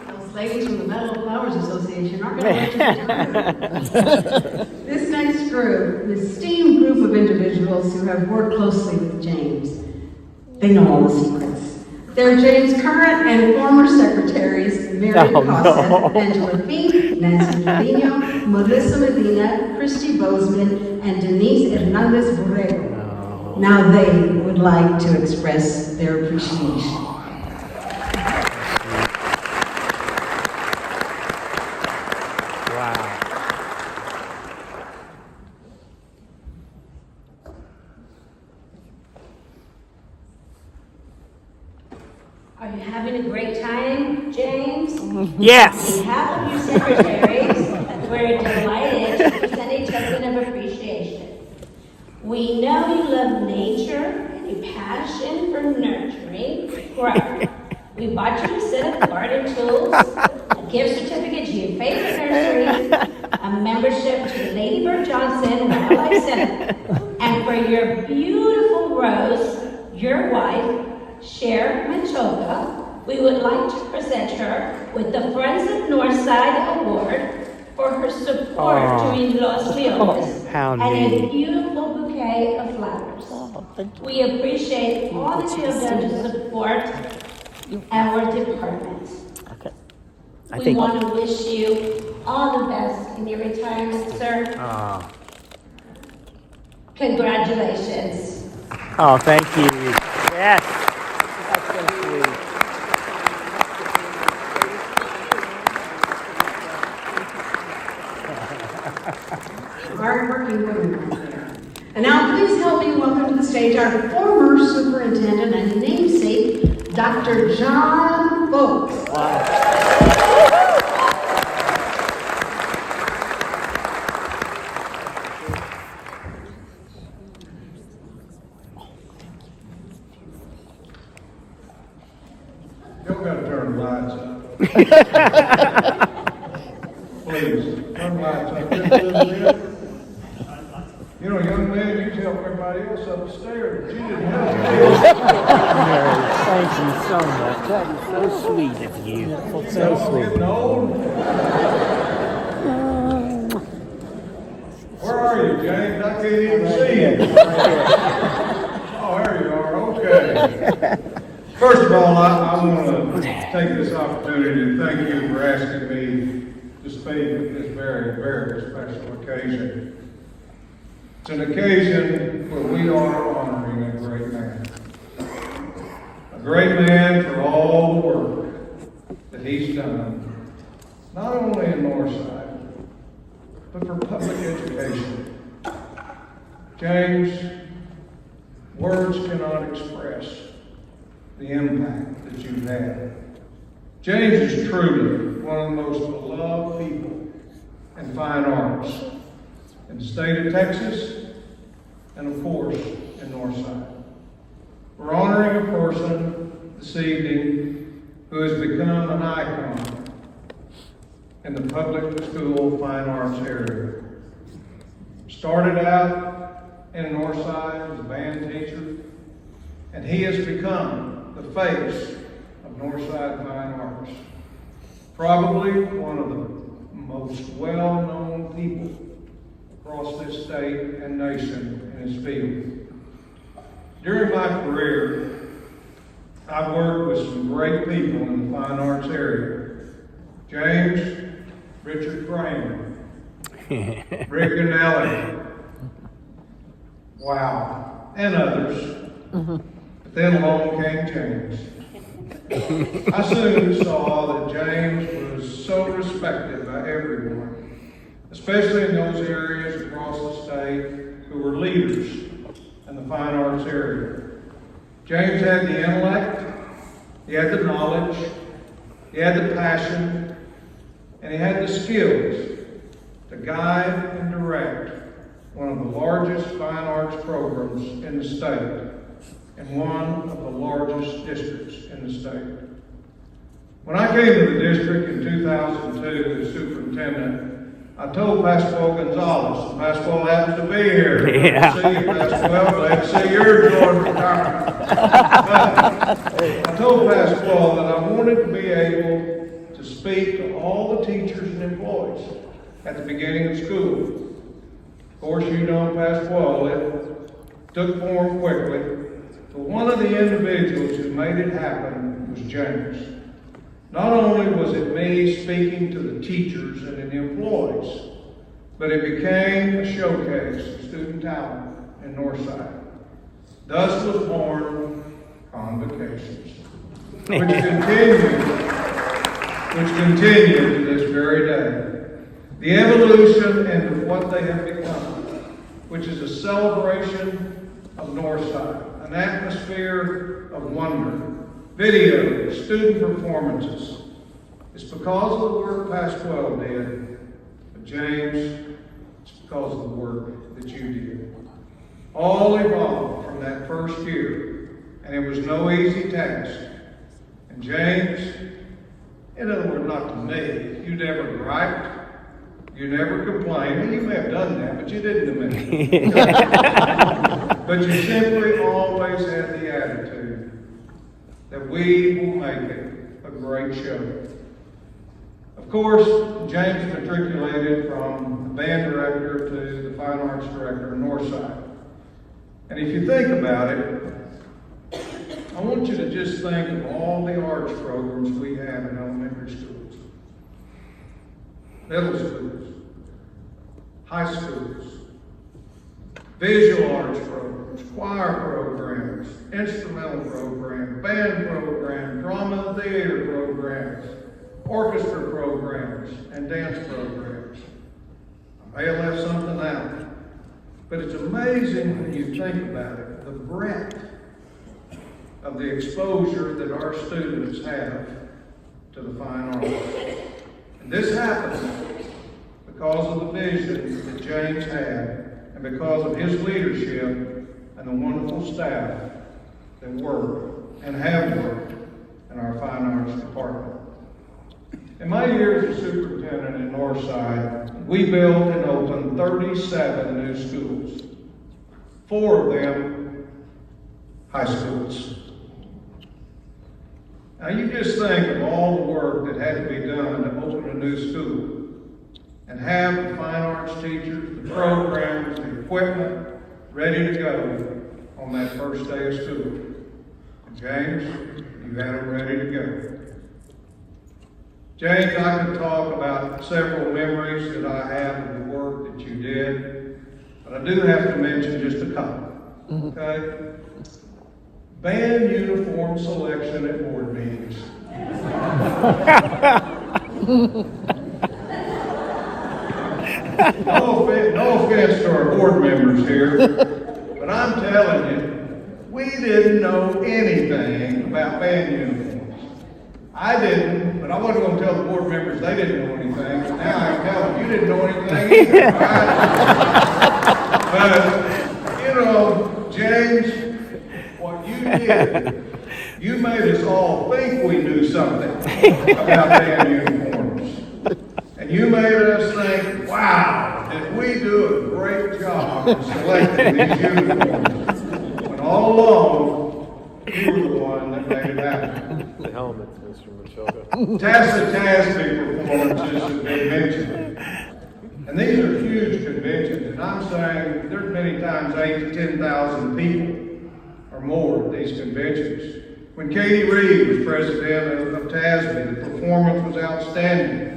Those ladies from the Metal Flowers Association aren't going to let you retire. This next group, an esteemed group of individuals who have worked closely with James, they know all the secrets. They're James' current and former secretaries, Mary Cosset, Angela Fink, Nancy Trevino, Melissa Medina, Christy Bozeman, and Denise Hernandez Borrego. Now they would like to express their appreciation. Are you having a great time, James? Yes. On behalf of your secretaries, we're delighted to present a token of appreciation. We know you love nature and a passion for nurturing growth. We bought you a set of garden tools, a gift certificate to your favorite nursery, a membership to the Lady Bird Johnson Wildlife Center, and for your beautiful Rose, your wife, Cher Miculka, we would like to present her with the Friends of Northside Award for her support during Los Leones How and a neat. beautiful bouquet of flowers. We appreciate all that you have done to support our department. I We think- want to wish you all the best in your retirement, sir. Congratulations. Oh, thank you. Yes. That's so sweet. Hard-working women right there. And now please help me welcome to the stage our former superintendent and namesake, Dr. John Folks. Y'all gotta turn the lights up. Please, turn the lights up just a little bit. You know, young man, you help everybody else up the stairs, but you didn't help me. Thank you so much. That is so sweet of you. So I'm sweet. getting old. Where are you, James? I can't even see you. Oh, there you are, okay. First of all, I want to take this opportunity to thank you for asking me to speak at this very, very special occasion. It's an occasion where we are honoring a great man. A great man for all the work that he's done, not only in Northside, but for public education. James, words cannot express the impact that you've had. James is truly one of the most beloved people in fine arts in the state of Texas and, of course, in Northside. We're honoring a person this evening who has become an icon in the public school fine arts area. Started out in Northside as a band teacher, and he has become the face of Northside Fine Arts. Probably one of the most well-known people across this state and nation in his field. During my career, I've worked with some great people in the fine arts area. James, Richard Kramer, Rick and Ellie, wow, and others. But then along came James. I soon saw that James was so respected by everyone, especially in those areas across the state who were leaders in the fine arts area. James had the intellect, he had the knowledge, he had the passion, and he had the skills to guide and direct one of the largest fine arts programs in the state and one of the largest districts in the state. When I came to the district in 2002 as superintendent, I told Pascual Gonzalez, and Pascual happens to be here. Yeah. Glad to see you, Pascual. Glad to see you're enjoying retirement. But I told Pascual that I wanted to be able to speak to all the teachers and employees at the beginning of school. Of course, you know Pascual, it took form quickly. But one of the individuals who made it happen was James. Not only was it me speaking to the teachers and the employees, but it became a showcase of student talent in Northside. Thus was born Convocations, which continue to this very day. The evolution into what they have become, which is a celebration of Northside, an atmosphere of wonder, video, student performances. It's because of the work Pascual did, but James, it's because of the work that you did. All evolved from that first year, and it was no easy task. And James, in other words, not to me, you never griped, you never complained. Well, you may have done that, but you didn't to me. But you simply always had the attitude that we will make it a great show. Of course, James matriculated from the band director to the fine arts director in Northside. And if you think about it, I want you to just think of all the arts programs we have in elementary schools, middle schools, high schools, visual arts programs, choir programs, instrumental programs, band programs, drama and theater programs, orchestra programs, and dance programs. I may have left something out, but it's amazing when you think about it, the breadth of the exposure that our students have to the fine arts. And this happens because of the vision that James had and because of his leadership and the wonderful staff that work and have worked in our fine arts department. In my years as superintendent in Northside, we built and opened 37 new schools. 4 of them high schools. Now you just think of all the work that had to be done to open a new school and have the fine arts teachers, the programs, the equipment ready to go on that first day of school. And James, you had them ready to go. James, I could talk about several memories that I have of the work that you did, but I do have to mention just a couple, okay? Band uniform selection at board meetings. No offense to our board members here, but I'm telling you, we didn't know anything about band uniforms. I didn't, but I wasn't going to tell the board members they didn't know anything. But now I can tell them you didn't know anything either, right? But, you know, James, what you did did. You made us all think we knew something about band uniforms. And you made us think, wow, did we do a great job in selecting these uniforms? When all along, you were the one that made it happen. The helmets, Mr. Miculka. Tasby performances have been mentioned. And these are huge conventions, and I'm saying there's many times 8,000 to 10,000 people or more at these conventions. When Katie Reed was president of TASB, the performance was outstanding.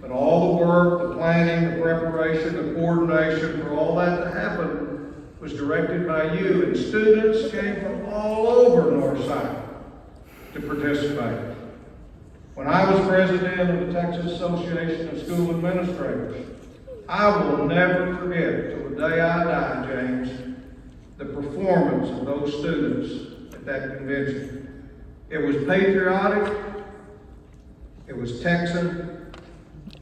But all the work, the planning, the preparation, the coordination for all that to happen was directed by you. And students came from all over Northside to participate. When I was president of the Texas Association of School Administrators, I will never forget till the day I die, James, the performance of those students at that convention. It was patriotic, it was Texan,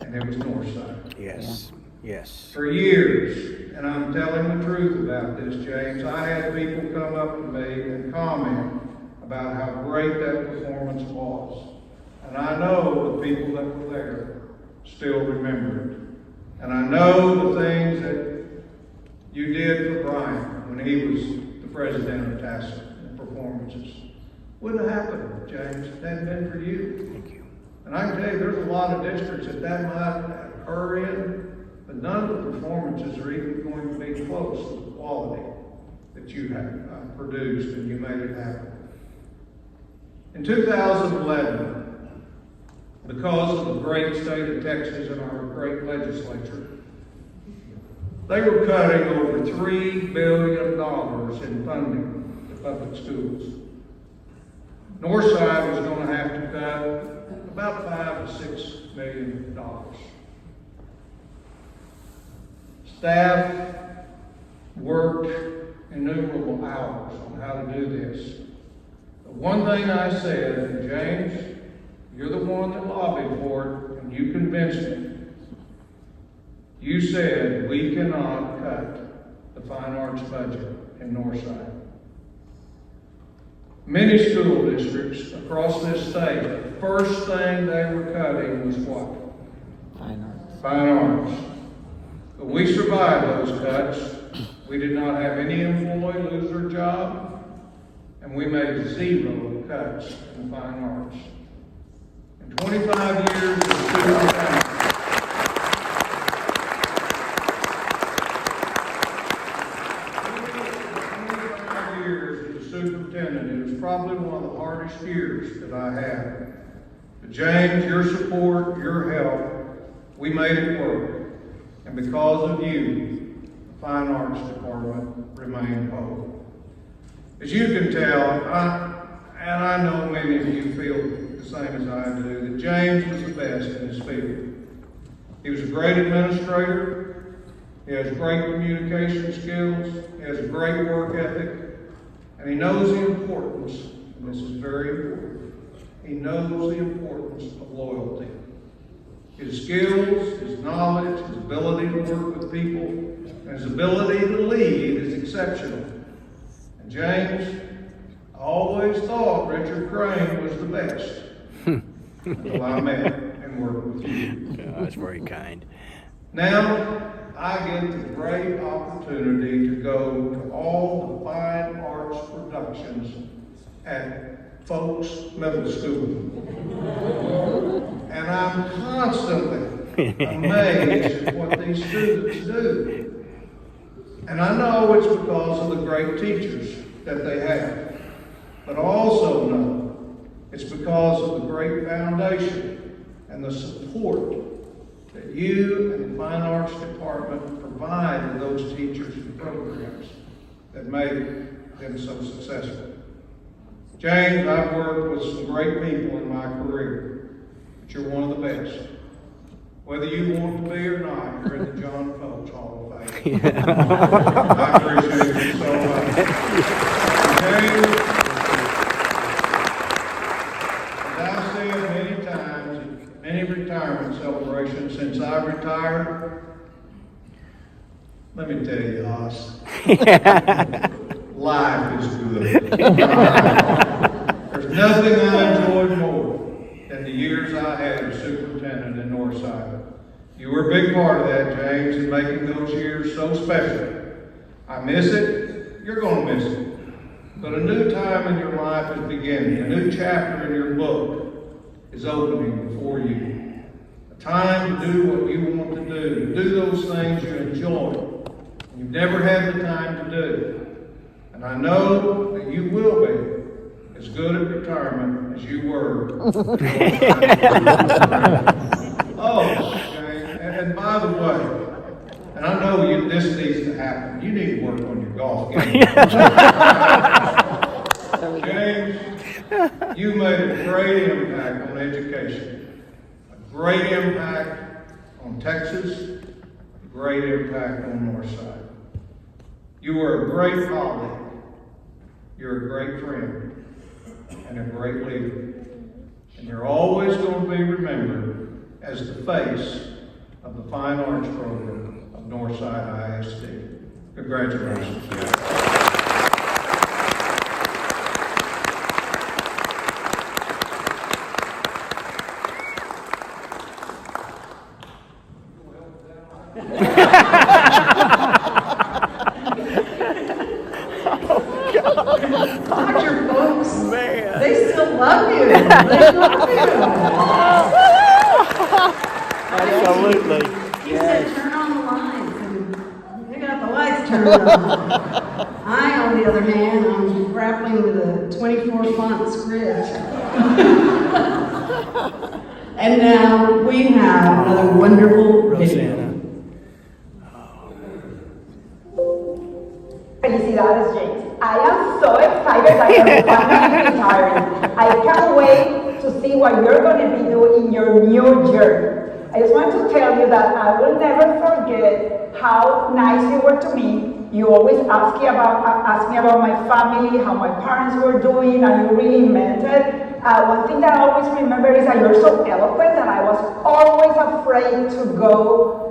and it was Northside. Yes, yes. For years, and I'm telling the truth about this, James, I had people come up to me and comment about how great that performance was. And I know the people that were there still remember it. And I know the things that you did for Brian when he was the president of TASA and performances. Wouldn't have happened, James, if it hadn't been for you. Thank you. And I can tell you, there's a lot of districts that might occur in, but none of the performances are even going to be close to the quality that you have produced and you made it happen. In 2011, because of the great state of Texas and our great legislature, they were cutting over $3 billion in funding to public schools. Northside was going to have to cut about $5 to $6 million. Staff worked innumerable hours on how to do this. The one thing I said, and James, you're the one that lobbied for it, and you convinced me. You said we cannot cut the fine arts budget in Northside. Many school districts across this state, the first thing they were cutting was what? Fine arts. Fine arts. But we survived those cuts. We did not have any employee lose their job, and we made 0 cuts in the fine arts. In 25 years of superintendent, 25 years as a superintendent, it was probably one of the hardest years that I had. But James, your support, your help, we made it work. And because of you, the Fine Arts Department remained whole. As you can tell, and I know many of you feel the same as I do, that James was the best in his field. He was a great administrator, he has great communication skills, he has a great work ethic, and he knows the importance, and this is very important, he knows the importance of loyalty. His skills, his knowledge, his ability to work with people, and his ability to lead is exceptional. And James, I always thought Richard Crane was the best until I met and worked with you. Oh, that's very kind. Now, I get the great opportunity to go to all the fine arts productions at Folks Middle School. And I'm constantly amazed at what these students do. And I know it's because of the great teachers that they have. But I also know it's because of the great foundation and the support that you and the Fine Arts Department provide to those teachers and programs that made them so successful. James, I've worked with some great people in my career, but you're one of the best. Whether you want to be or not, you're in the John Folks Hall of Fame. I appreciate you so much. James, as I've said many times at many retirement celebrations since I retired, let me tell you, Hoss, life is good. There's nothing I enjoyed more than the years I had as superintendent in Northside. You were a big part of that, James, in making those years so special. I miss it. You're going to miss it. But a new time in your life is beginning. A new chapter in your book is opening before you. A time to do what you want to do those things you enjoy. You've never had the time to do. And I know that you will be as good at retirement as you were. Oh, James, and by the way, and I know this needs to happen. You need to work on your golf game. James, you made a great impact on education, a great impact on Texas, a great impact on Northside. You were a great colleague, you're a great friend, and a great leader. And you're always going to be remembered as the face of the Fine Arts program of Northside ISD. Congratulations. Dr. Folks, they still love you. They love you. Absolutely. He said, turn on the lights, and they got the lights turned on. I, on the other hand, I'm grappling with a 24-font script. And now we have another wonderful video. Felicidades, James. I am so excited that you're finally retiring. I can't wait to see what you're going to be doing in your new journey. I just want to tell you that I will never forget how nice you were to me. You always ask me about my family, how my parents were doing, and you really meant it. One thing that I always remember is that you're so eloquent that I was always afraid to go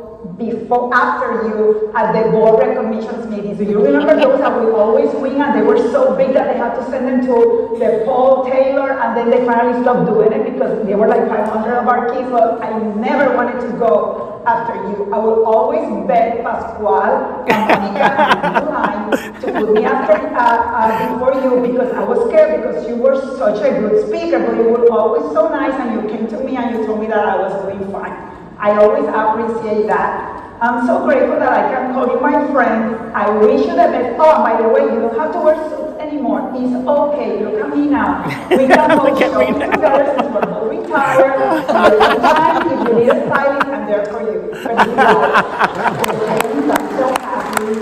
after you at the board recognitions meetings. Do you remember those that we always win, and they were so big that they had to send them to the Paul Taylor, and then they finally stopped doing it because they were like 500 of our kids. But I never wanted to go after you. I will always beg Pascual and Monica to put me after before you, because I was scared because you were such a good speaker, but you were always so nice, and you came to me and you told me that I was doing fine. I always appreciate that. I'm so grateful that I can call you my friend. I wish you the best. Oh, by the way, you don't have to wear suits anymore. It's okay. Look at me now. We can both shopping together since we're both retired. Anytime, if you need a stylist, I'm there for you. James, I'm so happy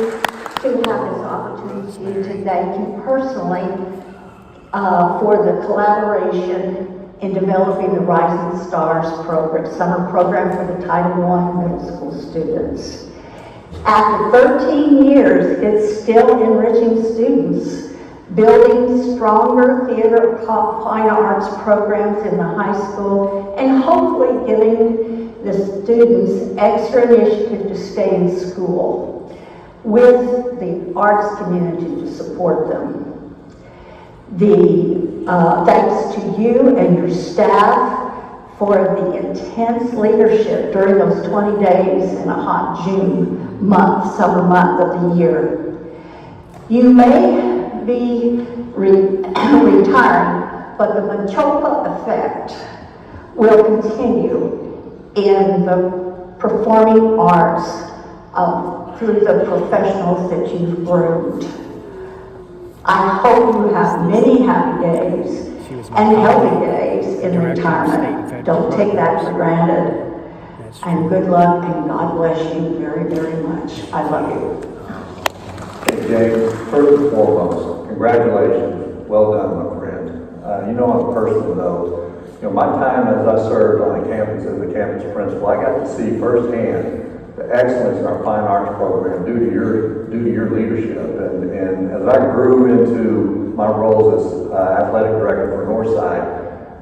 to have this opportunity to thank you personally for the collaboration in developing the Rising Stars program, summer program for the Title I middle school students. After 13 years, it's still enriching students, building stronger theater fine arts programs in the high school, and hopefully giving the students extra initiative to stay in school with the arts community to support them. Thanks to you and your staff for the intense leadership during those 20 days in a hot June month, summer month of the year. You may be retiring, but the Miculka effect will continue in the performing arts through the professionals that you've groomed. I hope you have many happy days and healthy days in retirement. Don't take that for granted. And good luck, and God bless you very, very much. I love you. Hey, James, first and foremost, congratulations. Well done, my friend. You know, on a personal note, my time as I served on the campus as the campus principal, I got to see firsthand the excellence in our fine arts program due to your leadership. And as I grew into my roles as athletic director for Northside,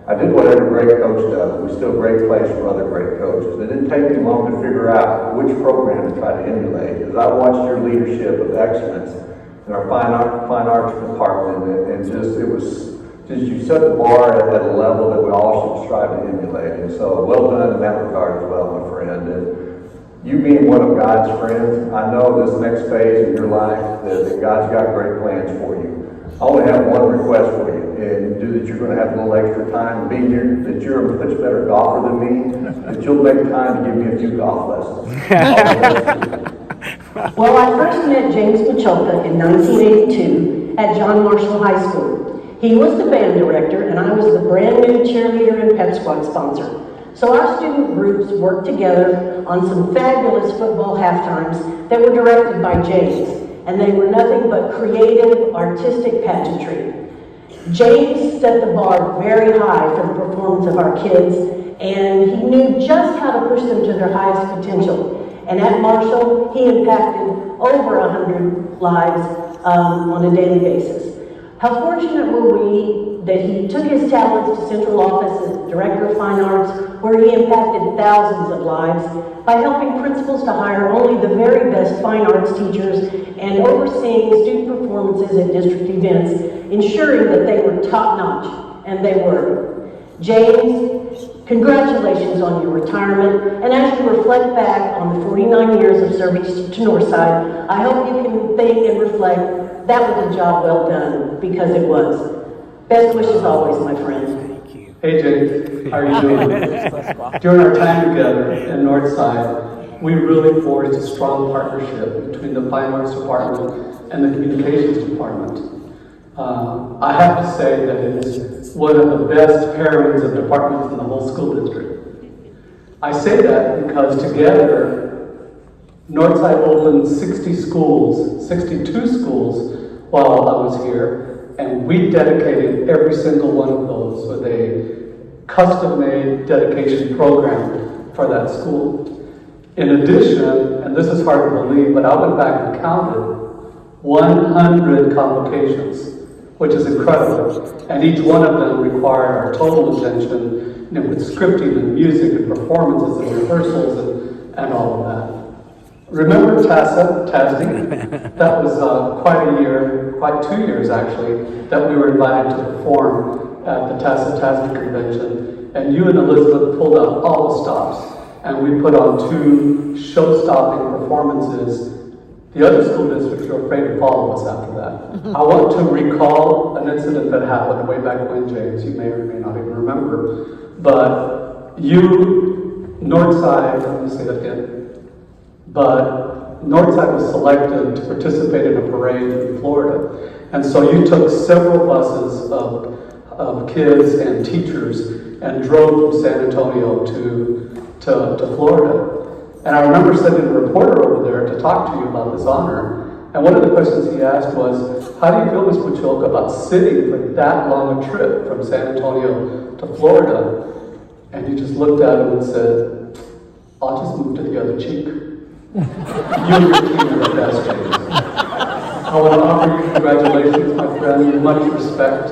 I did what every great coach does. We still great place for other great coaches. It didn't take me long to figure out which program to try to emulate. As I watched your leadership of excellence in our fine arts department, and just, it was, just you set the bar at a level that we all should strive to emulate, and so well done in that regard as well, my friend. And you being one of God's friends, I know this next phase of your life that God's got great plans for you. I only have one request for you, and that you're going to have a little extra time being here, that you're a much better golfer than me, that you'll make time to give me a few golf lessons. Well, I first met James Miculka in 1982 at John Marshall High School. He was the band director, and I was the brand new cheerleader and pep squad sponsor. So our student groups worked together on some fabulous football halftimes that were directed by James, and they were nothing but creative, artistic pageantry. James set the bar very high for the performance of our kids, and he knew just how to push them to their highest potential. And at Marshall, he impacted over 100 lives on a daily basis. How fortunate were we that he took his talents to central office as Director of Fine Arts, where he impacted thousands of lives by helping principals to hire only the very best fine arts teachers and overseeing student performances at district events, ensuring that they were top-notch, and they were. James, congratulations on your retirement, and as you reflect back on the 49 years of service to Northside, I hope you can think and reflect that was a job well done, because it was. Best wishes always, my friend. Hey James, how are you doing? During our time together in Northside, we really forged a strong partnership between the Fine Arts Department and the Communications Department. I have to say that it is one of the best pairings of departments in the whole school district. I say that because together, Northside opened 62 schools while I was here, and we dedicated every single one of those with a custom-made dedication program for that school. In addition, and this is hard to believe, but I went back and counted 100 convocations, which is incredible. And each one of them required our total attention, with scripting and music and performances and rehearsals and all of that. Remember TASDI? That was quite 2 years actually, that we were invited to perform at the TASDI convention. And you and Elizabeth pulled out all the stops, and we put on 2 show-stopping performances. The other school districts were afraid to follow us after that. I want to recall an incident that happened way back when, James. You may or may not even remember. But Northside, let me say that again. But Northside was selected to participate in a parade in Florida. And so you took several buses of kids and teachers and drove from San Antonio to Florida. And I remember sending a reporter over there to talk to you about this honor. And one of the questions he asked was, how do you feel, Ms. Miculka, about sitting for that long a trip from San Antonio to Florida? And you just looked at him and said, I'll just move to the other cheek. You and your team are the best, James. I want to offer you congratulations, my friend, much respect.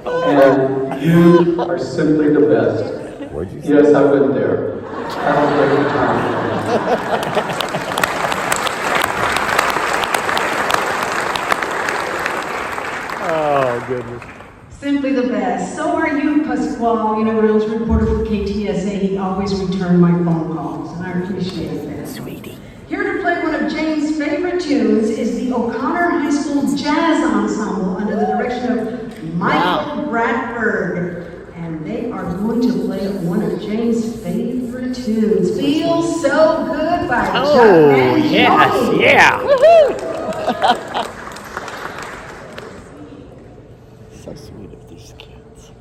And you are simply the best. Yes, I went there. Have a great time. Oh, goodness. Simply the best. So are you, Pasquale. You know, when I was a reporter for KTSA, he always returned my phone calls, and I appreciate that. Sweetie. Here to play one of James' favorite tunes is the O'Connor High School Jazz Ensemble under the direction of Michael Bradford. And they are going to play one of James' favorite tunes, Feel So Good by Chuck Mangione. Yes, yeah. Woohoo! So sweet of these kids.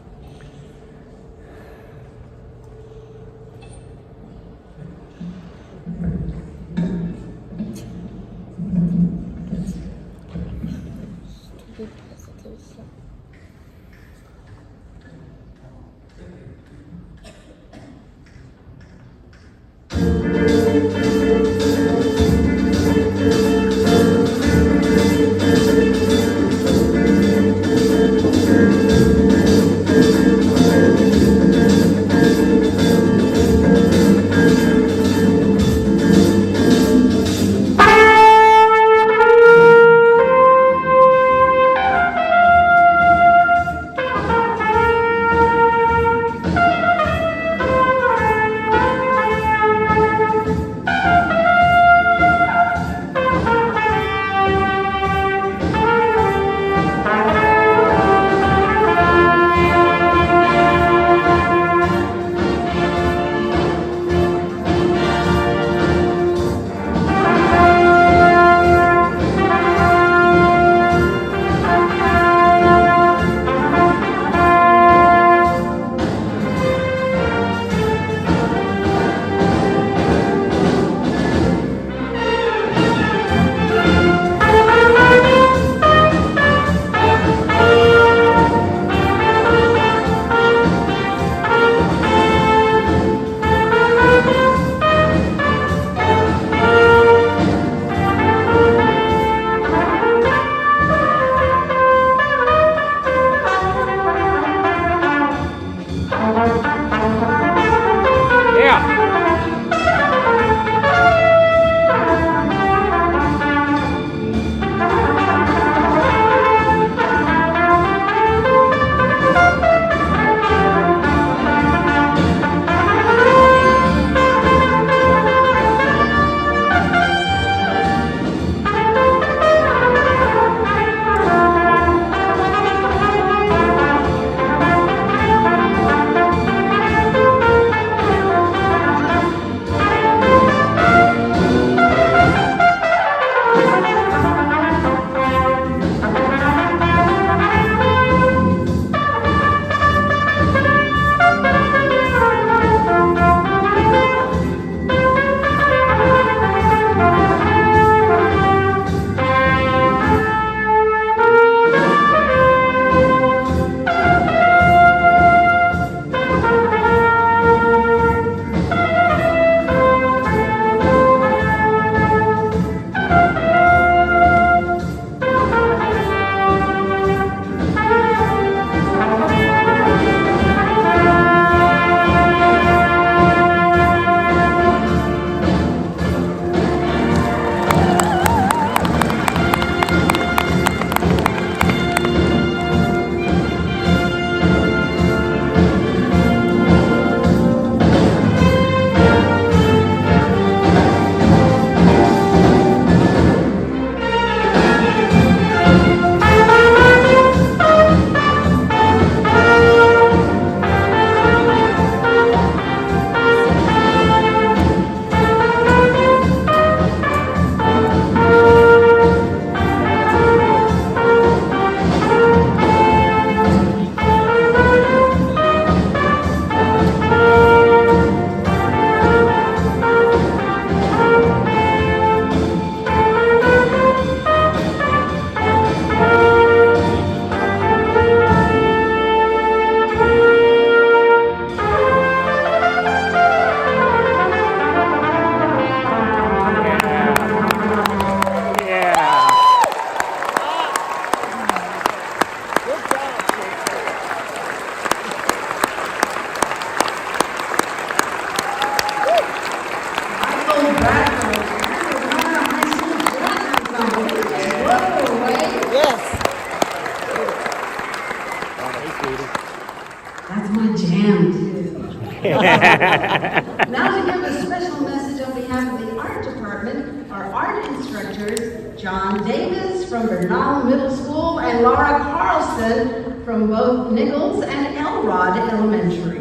Now to give a special message on behalf of the art department, our art instructors, John Davis from Bernal Middle School and Laura Carlson from both Nichols and Elrod Elementary.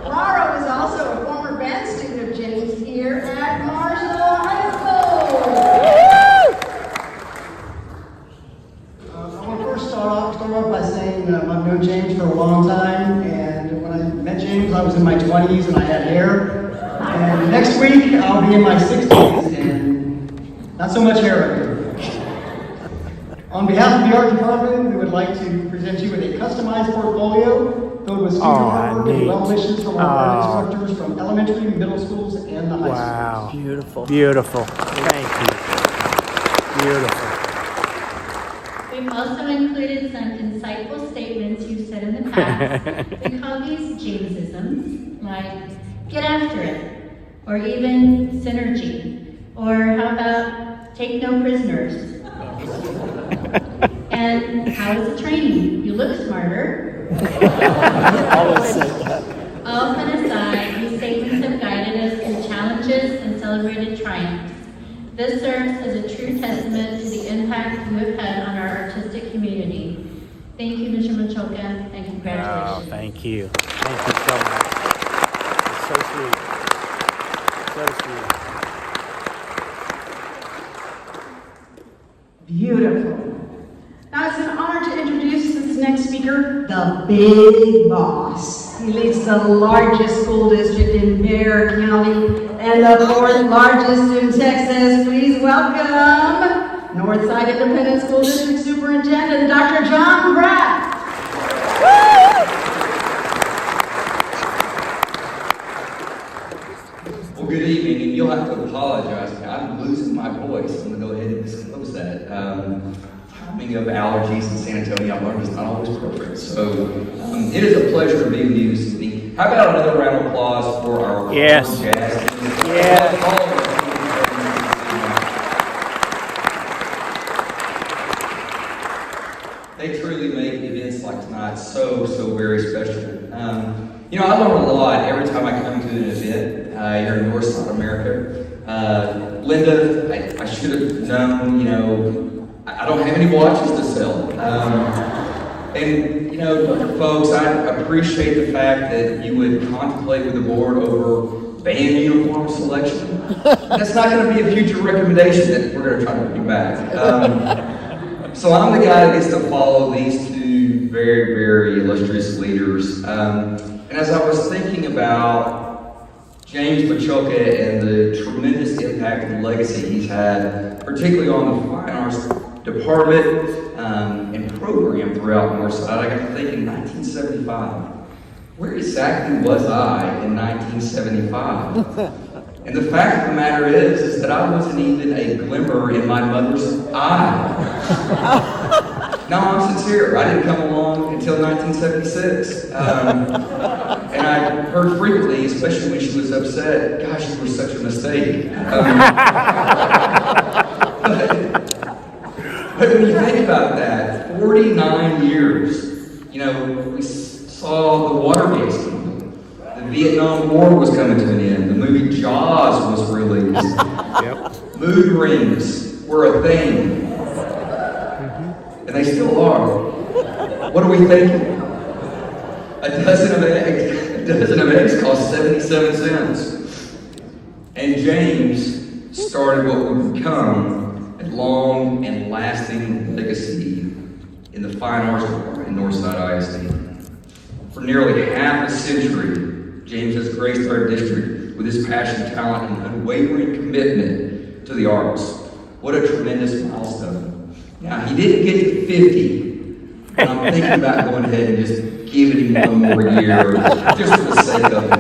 Laura was also a former band student of James here at Marshall High School. I want to first start off by saying I've known James for a long time, and when I met James, I was in my 20s and I had hair. And next week, I'll be in my 60s and not so much hair right here. On behalf of the art department, we would like to present you with a customized portfolio filled with student artwork and well wishes from our art instructors from elementary, middle schools, and the high schools. Wow. Beautiful. Beautiful. Thank you. Beautiful. We've also included some insightful statements you've said in the past. We call these Jamesisms, like get after it, or even synergy, or how about take no prisoners. And how was the training? You look smarter. All fun aside, these statements have guided us through challenges and celebrated triumphs. This serves as a true testament to the impact you have had on our artistic community. Thank you, Mr. Miculka, and congratulations. Oh, thank you. Thank you so much. It's so sweet. So sweet. Beautiful. Now it's an honor to introduce this next speaker, the Big Boss. He leads the largest school district in Bexar County and the fourth largest in Texas. Please welcome Northside Independent School District Superintendent, Dr. John Pratt. Well, good evening, and you'll have to apologize. I'm losing my voice. I'm going to go ahead and disclose that. Timing of allergies in San Antonio, I've learned is not always perfect. So it is a pleasure to be with you this evening. How about another round of applause for our Yes. jazz team? Yeah. They truly make events like tonight so very special. I learn a lot every time I come to an event here in Northside America. Linda, I should have known, I don't have any watches to sell. Folks, I appreciate the fact that you would contemplate with the board over band uniform selection. That's not going to be a future recommendation that we're going to try to bring back. So I'm the guy that gets to follow these two very illustrious leaders. And as I was thinking about James Miculka and the tremendous impact and legacy he's had, particularly on the Fine Arts Department and program throughout Northside, I got to think in 1975, where exactly was I in 1975? And the fact of the matter is that I wasn't even a glimmer in my mother's eye. No, I'm sincere. I didn't come along until 1976. And I heard frequently, especially when she was upset, gosh, you were such a mistake. But when you think about that, 49 years, we saw the Watergate scandal. The Vietnam War was coming to an end. The movie Jaws was released. Yep. Mood rings were a thing. And they still are. What are we thinking? A dozen of eggs cost 77 cents. And James started what would become a long and lasting legacy in the Fine Arts Department in Northside ISD. For nearly half a century, James has graced our district with his passion, talent, and unwavering commitment to the arts. What a tremendous milestone. Now, he didn't get to 50, and I'm thinking about going ahead and just giving him one more year, just for the sake of it.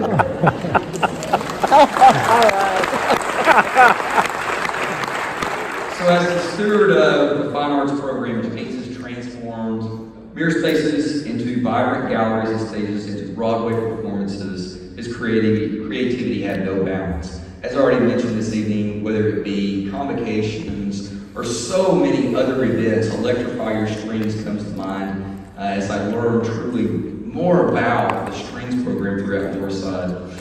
So as the steward of the Fine Arts program, James has transformed mere spaces into vibrant galleries and stages into Broadway performances. His creativity had no bounds. As already mentioned this evening, whether it be convocations or so many other events. Electrify Your Strings comes to mind as I learned truly more about the strings program throughout Northside.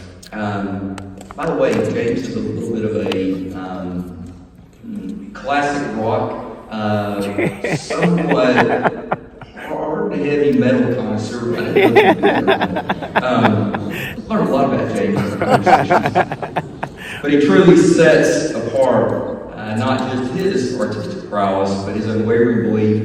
By the way, James is a little bit of a classic rock, somewhat hard heavy metal connoisseur. Learned a lot about James in our conversations. But he truly sets apart not just his artistic prowess, but his unwavering belief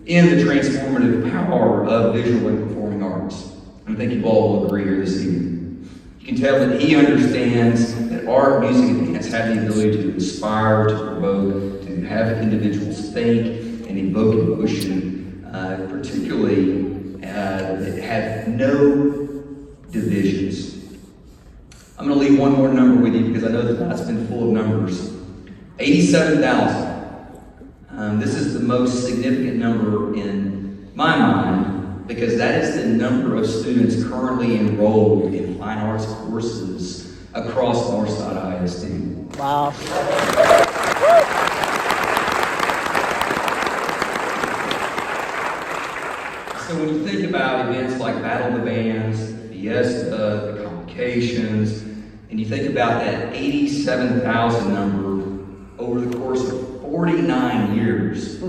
in the transformative power of visual and performing arts. And I think you all will agree here this evening. You can tell that he understands that art, music, and dance have the ability to inspire, to provoke, to have individuals think and evoke emotion, particularly that have no divisions. I'm going to leave one more number with you because I know that that's been full of numbers. 87,000. This is the most significant number in my mind because that is the number of students currently enrolled in fine arts courses across Northside ISD. Wow. So when you think about events like Battle of the Bands, Fiesta, the convocations, and you think about that 87,000 number over the course of 49 years,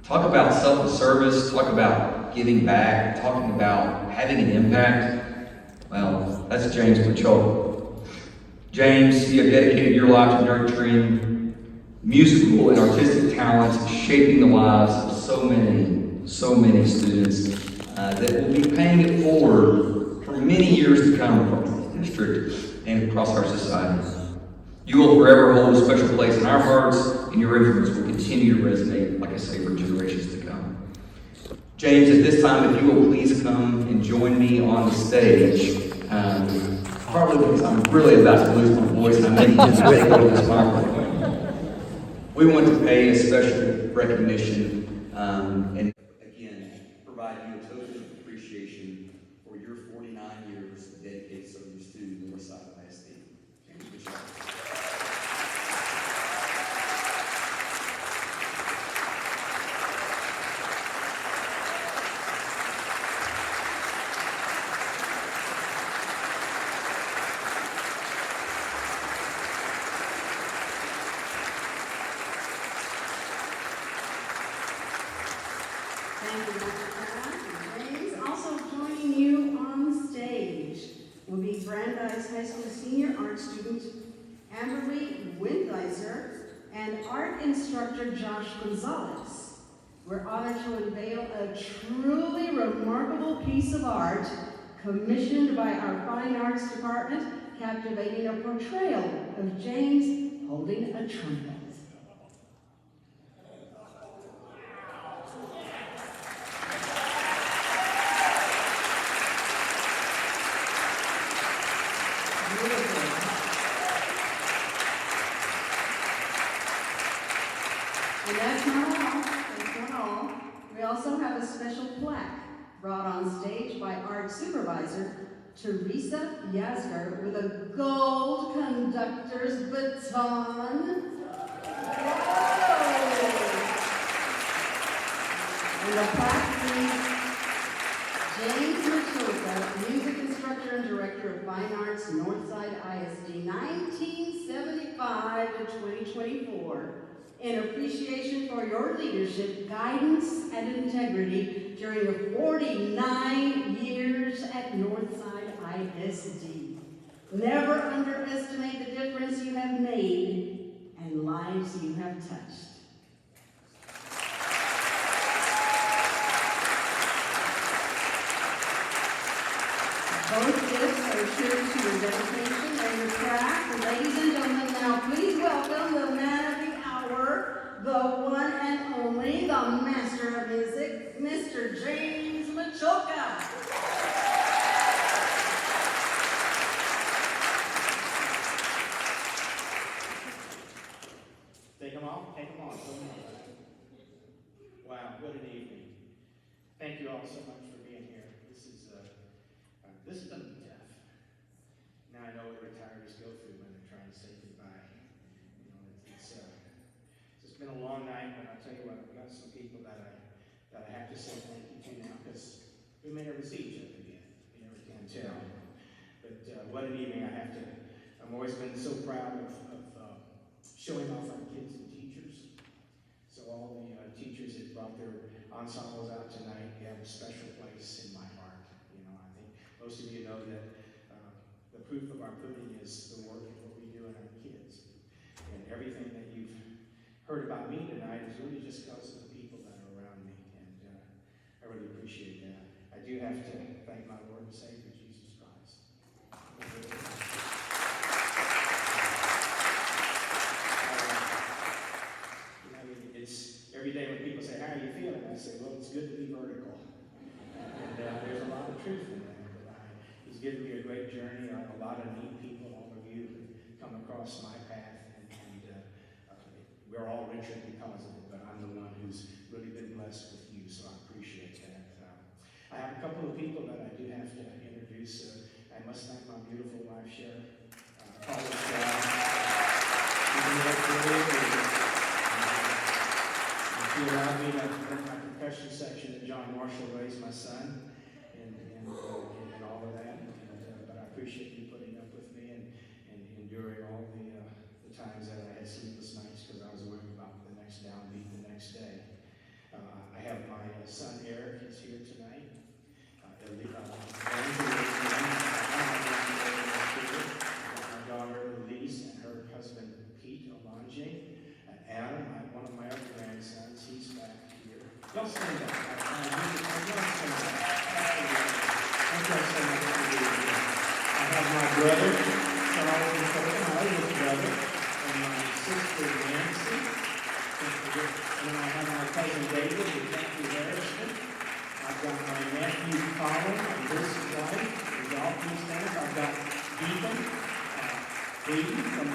talk about selfless service, talk about giving back, talking about having an impact. Well, that's James Miculka. James, you have dedicated your life to nurturing musical and artistic talents, shaping the lives of so many students that will be paying it forward for many years to come across the district and across our society. You will forever hold a special place in our hearts, and your influence will continue to resonate, like I say, for generations to come. James, at this time, if you will please come and join me on the stage, partly because I'm really about to lose my voice and I'm making this big over this microphone. We want to pay a special recognition and again provide you a token of appreciation for your 49 years of dedicated service to Northside ISD. James Miculka. Thank you, Dr. Pratt and James. Also joining you on stage will be Brandeis High School senior art student Amberly Windeiser and art instructor Josh Gonzalez. We're honored to unveil a truly remarkable piece of art commissioned by our Fine Arts Department, captivating a portrayal of James holding a trumpet. And that's not all. That's not all. We also have a special plaque brought on stage by art supervisor Teresa Yasger with a gold conductor's baton. And the plaque reads, James Miculka, music instructor and director of Fine Arts, Northside ISD, 1975 to 2024. In appreciation for your leadership, guidance, and integrity during your 49 years at Northside ISD. Never underestimate the difference you have made and lives you have touched. Both gifts are true to your dedication and your craft. Ladies and gentlemen, now please welcome the man of the hour, the one and only, the master of music, Mr. James Miculka. Take them off? Take them off. Wow, what an evening. Thank you all so much for being here. This is going to be tough. Now I know what retirees go through when they're trying to say goodbye. You know, it's been a long night. tell you what, I've got some people that I have to say thank you to now, because we may never see each other again. You never can tell. But what an evening I've always been so proud of showing off our kids and teachers. So all the teachers that brought their ensembles out tonight, you have a special place in my heart. You know, I think most of you know that the proof of our pudding is the work of what we do in our kids. And everything that you've heard about me tonight is really just because of the people that are around me. And I really appreciate that. I do have to thank my Lord and Savior, Jesus Christ. It's every day when people say, how are you feeling? I say, well, it's good to be vertical. And there's a lot of truth in that. He's given me a great journey. A lot of neat people, all of you have come across my path. And we're all richer because of it, but I'm the one who's really been blessed with you, so I appreciate that. I have a couple of people that I do have to introduce. I must thank my beautiful wife, Sharon. She allowed me to run my percussion section at John Marshall, raise my son, and all of that. But I appreciate you putting up with me and enduring all the times that I had sleepless nights because I was worried about the next downbeat the next day. I have my son Eric is here tonight. My daughter Elise and her husband Pete Olange. And Adam, one of my other grandsons, he's back here. Y'all stand up. Y'all stand up. Thank y'all so much for being here. I have my brother, Charles Miculka, my oldest brother, and my sister Nancy. And then I have my cousin David and Jackie Harrison. I've got my nephew Colin and his wife, and y'all please stand up. I've got Ethan, Lee from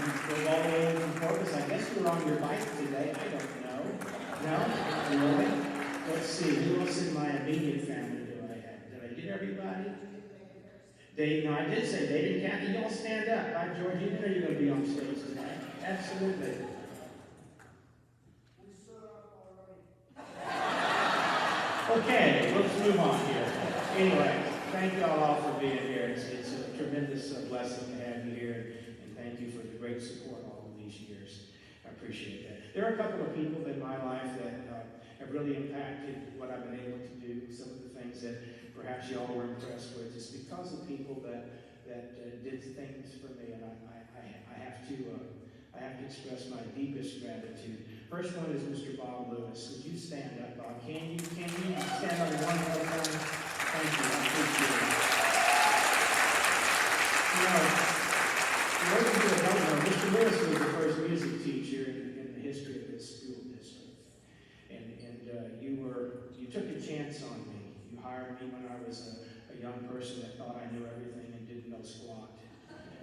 all the way from Corpus. I guess you're on your bike today. I don't know. No? Really? Let's see. Who else in my immediate family do I have? Did I get everybody? No, I did say David and Kathy. Y'all stand up. By George, you know you're going to be on stage tonight. Absolutely. Okay, let's move on here. Anyway, thank you all for being here. It's a tremendous blessing to have you here, and thank you for the great support all of these years. I appreciate that. There are a couple of people in my life that have really impacted what I've been able to do, some of the things that perhaps y'all were impressed with. It's because of people that did things for me, and I have to express my deepest gratitude. First one is Mr. Bob Lewis. Would you stand up, Bob? Can you stand up one more time? Thank you. I appreciate it. Those of you that don't know, Mr. Lewis was the first music teacher in the history of this school district. And you took a chance on me. You hired me when I was a young person that thought I knew everything and didn't know squat.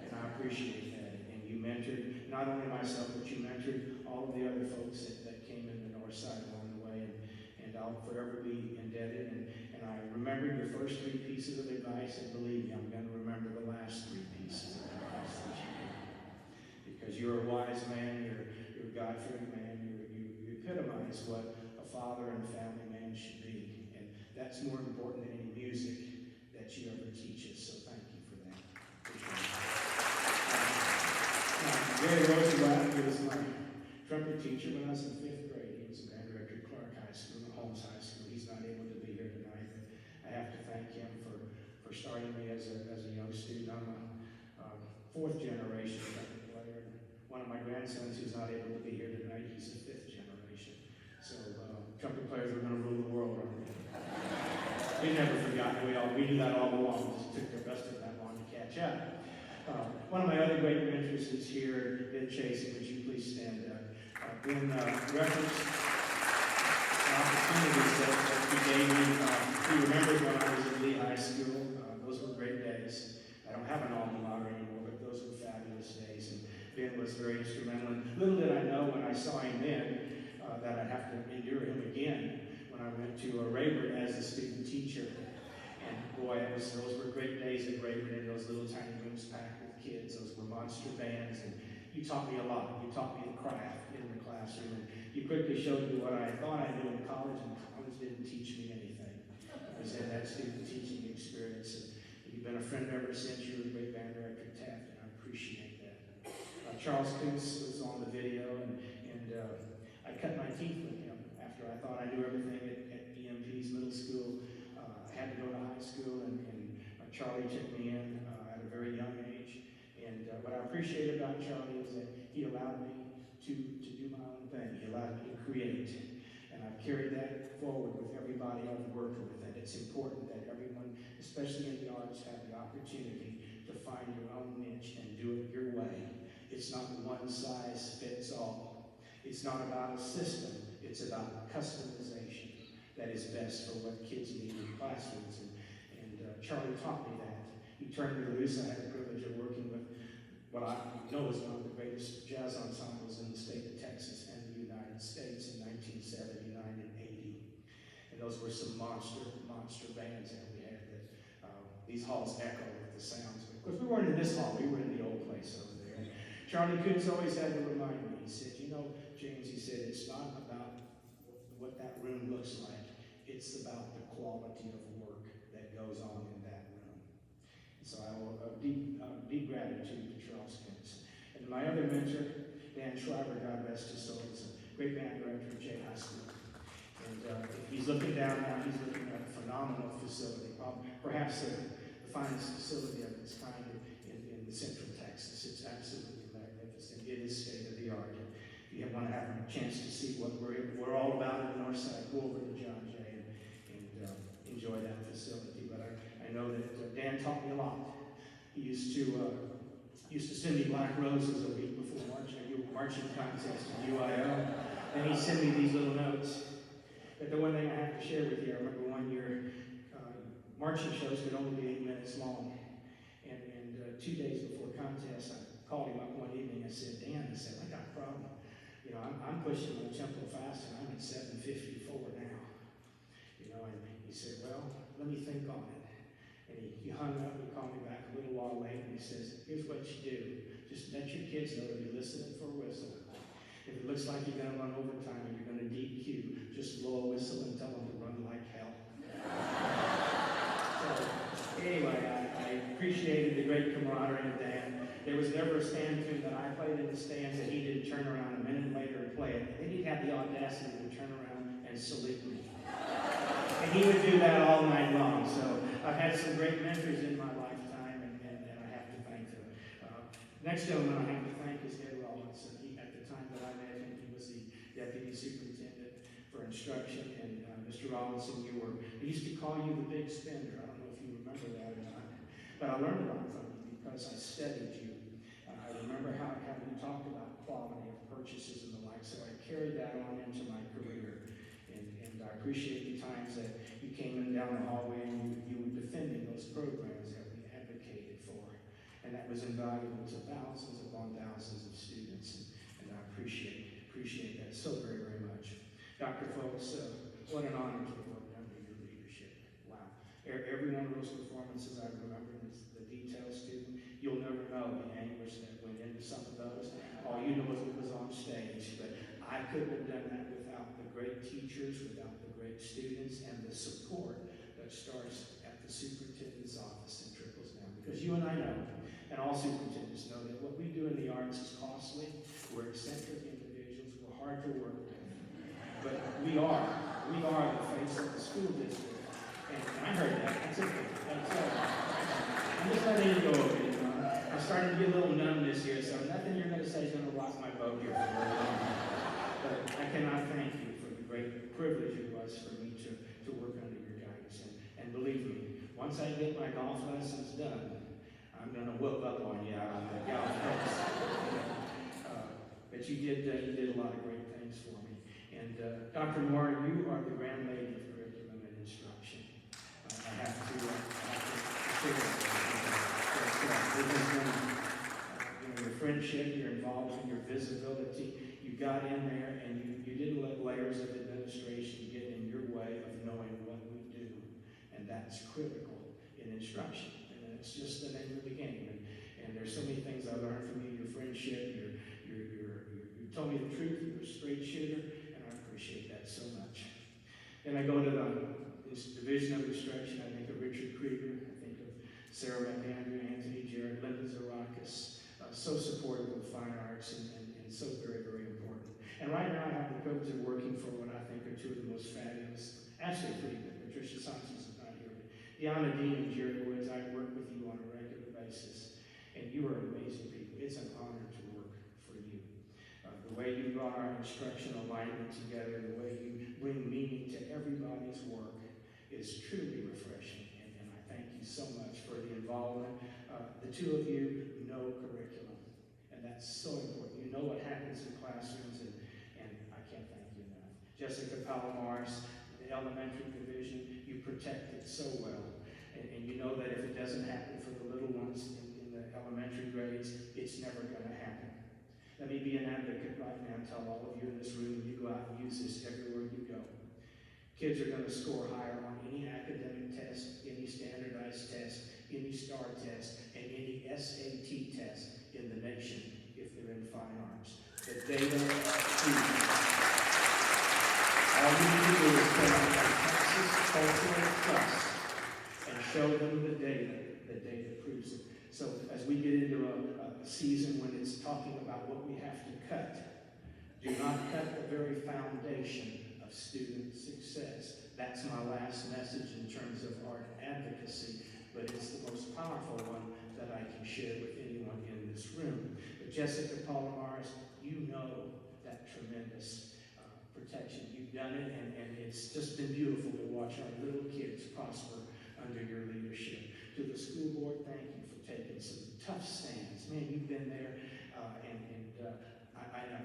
And I appreciate that. And you mentored not only myself, but you mentored all of the other folks that came in the north side along the way. And I'll forever be indebted. And I remember your first 3 pieces of advice, and believe me, I'm going to remember the last 3 pieces of advice that you gave. Because you're a wise man, you're a God-fearing man, you epitomize what a father and a family man should be. And that's more important than any music that you ever teach us. So thank you for that. Gary Rosenblatt, he was my trumpet teacher when I was in 5th grade. He was a band director at Clark High School and Holmes High School. He's not able to be here tonight, but I have to thank him for starting me as a young student. I'm a 4th generation trumpet player. One of my grandsons who's not able to be here tonight, he's a 5th generation. So trumpet players are going to rule the world, aren't they? We never forgot. We knew that all along. It just took the rest of that long to catch up. One of my other great mentors is here, Ben Chasey. Would you please stand up? Ben referenced opportunities that he gave me. He remembers when I was in Lee High School. Those were great days. I don't have an alma mater anymore, but those were fabulous days. And Ben was very instrumental. And little did I know when I saw him then that I'd have to endure him again when I went to Rayburn as a student teacher. And boy, those were great days at Rayburn in those little tiny rooms packed with kids. Those were monster bands, and you taught me a lot. You taught me the craft in the classroom, and you quickly showed me what I thought I knew in college, and college didn't teach me anything. I was in that student teaching experience, and you've been a friend ever since. You were a great band director at Taft, and I appreciate that. Charles Kuntz was on the video, and I cut my teeth with him after I thought I knew everything at EMP's middle school. I had to go to high school, and Charlie took me in at a very young age. And what I appreciate about Charlie is that he allowed me to do my own thing. He allowed me to create. And I've carried that forward with everybody I've worked with. And it's important that everyone, especially in the arts, have the opportunity to find your own niche and do it your way. It's not one size fits all. It's not about a system. It's about customization that is best for what kids need in classrooms. And Charlie taught me that. He turned me loose. I had the privilege of working with what I know is one of the greatest jazz ensembles in the state of Texas and the United States in 1979 and 80. And those were some monster bands that we had that these halls echo with the sounds. Of course, we weren't in this hall. We were in the old place over there. And Charlie Kuntz always had to remind me. He said, you know, James, he said, it's not about what that room looks like. It's about the quality of work that goes on in that room. So I owe deep gratitude to Charles Kuntz. And my other mentor, Dan Schreiber, God rest his soul, is a great band director at J High School. And if he's looking down now, he's looking at a phenomenal facility, perhaps the finest facility of its kind in Central Texas. It's absolutely magnificent. It is state of the art. If you want to have a chance to see what we're all about at Northside, go over to John Jay and enjoy that facility. But I know that Dan taught me a lot. He used to send me black roses a week before marching contest at UIL, and he'd send me these little notes. But the one thing I have to share with you, I remember one year, marching shows could only be 8 minutes long, and 2 days before contest, I called him up one evening. I said, Dan, I said, I got a problem. You know, I'm pushing my tempo fast, and I'm at 7:54 now. You know, and he said, well, let me think on it. And he hung up, he called me back a little while later, and he says, here's what you do. Just let your kids know that you're listening for a whistle. If it looks like you're going to run overtime and you're going to DQ, just blow a whistle and tell them to run like hell. So, anyway, I appreciated the great camaraderie of Dan. There was never a stand tune that I played in the stands that he didn't turn around a minute later and play it. Then he'd have the audacity to turn around and salute me. And he would do that all night long. So I've had some great mentors in my lifetime, and I have to thank them. Next gentleman I have to thank is Ed Robinson. At the time that I met him, he was the deputy superintendent for instruction. And Mr. Robinson, they used to call you the big spender. I don't know if you remember that or not. But I learned a lot from you because I studied you. I remember how you talked about quality of purchases and the like. So I carried that on into my career. And I appreciate the times that you came in down the hallway and you were defending those programs that we advocated for. And that was invaluable to thousands upon thousands of students. And I appreciate that so very, very much. Dr. Folks, what an honor to work under your leadership. Wow. Every one of those performances I remember, the detail student, you'll never know the anguish that went into some of those. All you know is it was on stage. But I couldn't have done that without the great teachers, without the great students, and the support that starts at the superintendent's office and trickles down. Because you and I know, and all superintendents know, that what we do in the arts is costly. We're eccentric individuals. We're hard to work with. But we are the face of the school district. And I heard that. That's okay. I'm just letting you go over it. You know? I'm starting to get a little numb this year, so nothing you're going to say is going to rock my boat here for very long. But I cannot thank you for the great privilege it was for me to work under your guidance. And believe me, once I get my golf lessons done, I'm going to whoop up on you out on the golf course. But you did a lot of great things for me. And Dr. Moore, you are the grand lady of curriculum and instruction. I have to share that. Your friendship, your involvement, your visibility, you got in there and you didn't let layers of administration get in your way of knowing what we do. And that's critical in instruction. And it's just the name of the game. And there's so many things I learned from you, your friendship, your You told me the truth, you're a straight shooter, and I appreciate that so much. Then I go to this Division of Instruction. I think of Richard Krieger, I think of Sarah McAndrew, Anthony Jarrett, Linda Zarakis, so supportive of fine arts and so very, very important. And right now I have the privilege of working for what I think are two of the most fabulous, actually three, but Patricia Sanchez is not here, but Deanna Dean and Jerry Woods. I work with you on a regular basis, and you are amazing people. It's an honor to work for you. The way you brought our instructional alignment together, the way you bring meaning to everybody's work is truly refreshing, and I thank you so much for the involvement. The two of you know curriculum, and that's so important. You know what happens in classrooms, and I can't thank you enough. Jessica Palomares, the elementary division, you protect it so well, and you know that if it doesn't happen for the little ones in the elementary grades, it's never going to happen. Let me be an advocate right now and tell all of you in this room, you go out and use this everywhere you go. Kids are going to score higher on any academic test, any standardized test, any STAR test, and any SAT test in the nation if they're in fine arts. The data proves it. All you need to do is put on that Texas cultural trust and show them the data. The data proves it. So as we get into a season when it's talking about what we have to cut, do not cut the very foundation of student success. That's my last message in terms of art advocacy, but it's the most powerful one that I can share with anyone in this room. But Jessica Palomares, you know that tremendous protection. You've done it, and it's just been beautiful to watch our little kids prosper under your leadership. To the school board, thank you for taking some tough stands. Man, you've been there,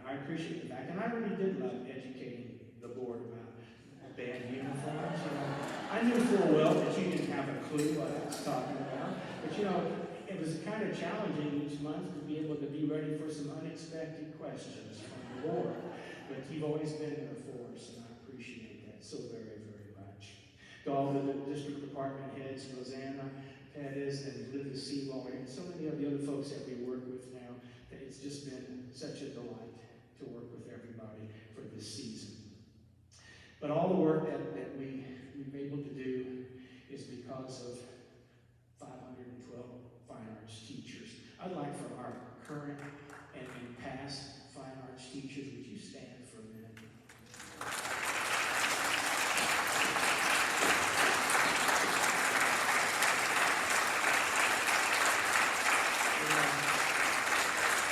I appreciate the fact, and I really did love educating the board about band uniforms. I knew full well that you didn't have a clue what I was talking about, but it was kind of challenging each month to be able to be ready for some unexpected questions from the board. But you've always been there for us, and I appreciate that so very, very much. To all the district department heads, Rosanna Pettis and Linda Seawaller, and so many of the other folks that we work with now, that it's just been such a delight to work with everybody for this season. But all the work that we've been able to do is because of 512 fine arts teachers. I'd like for our current and past fine arts teachers, would you stand for a minute?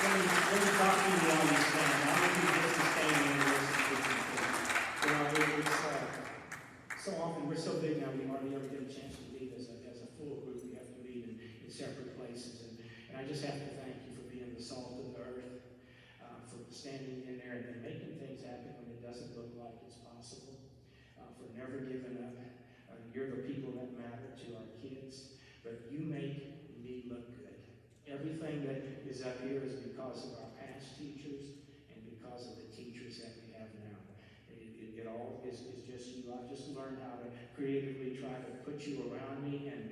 Let me talk to you while you stand. I want you just to stand and listen to me. So often we're so big now we hardly ever get a chance to meet as a full group. We have to meet in separate places, and I just have to thank you for being the salt of the earth, for standing in there and making things happen when it doesn't look like it's possible, for never giving up. You're the people that matter to our kids, but you make me look good. Everything that is up here is because of our past teachers and because of the teachers that we have now. It all is just you. I've just learned how to creatively try to put you around me and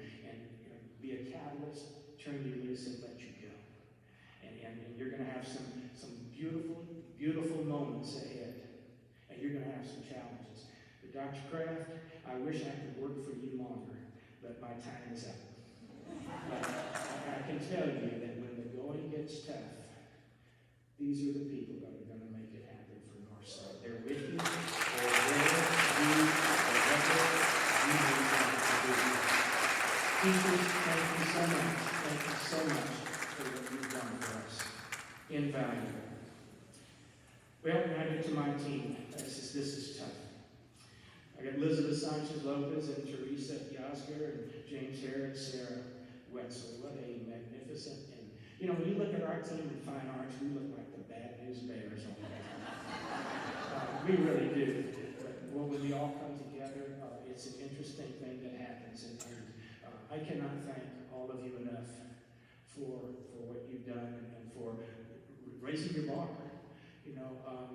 be a catalyst, turn you loose and let you go. And you're going to have some beautiful, beautiful moments ahead. And you're going to have some challenges. But Dr. Kraft, I wish I could work for you longer, but my time is up. But I can tell you that when the going gets tough, these are the people that are going to make it happen for Northside. They're with you, they're there, you, whatever you need them to do. Teachers, thank you so much. Thank you so much for what you've done for us. Invaluable. Well, now I get to my team. This is tough. I got Elizabeth Sanchez Lopez and Teresa Yasger and James Herrick, Sarah Wetzel. What a magnificent, and when you look at our team in fine arts, we look like the Bad News Bears on that. We really do. But when we all come together, it's an interesting thing that happens, and I cannot thank all of you enough for what you've done and for raising your bar.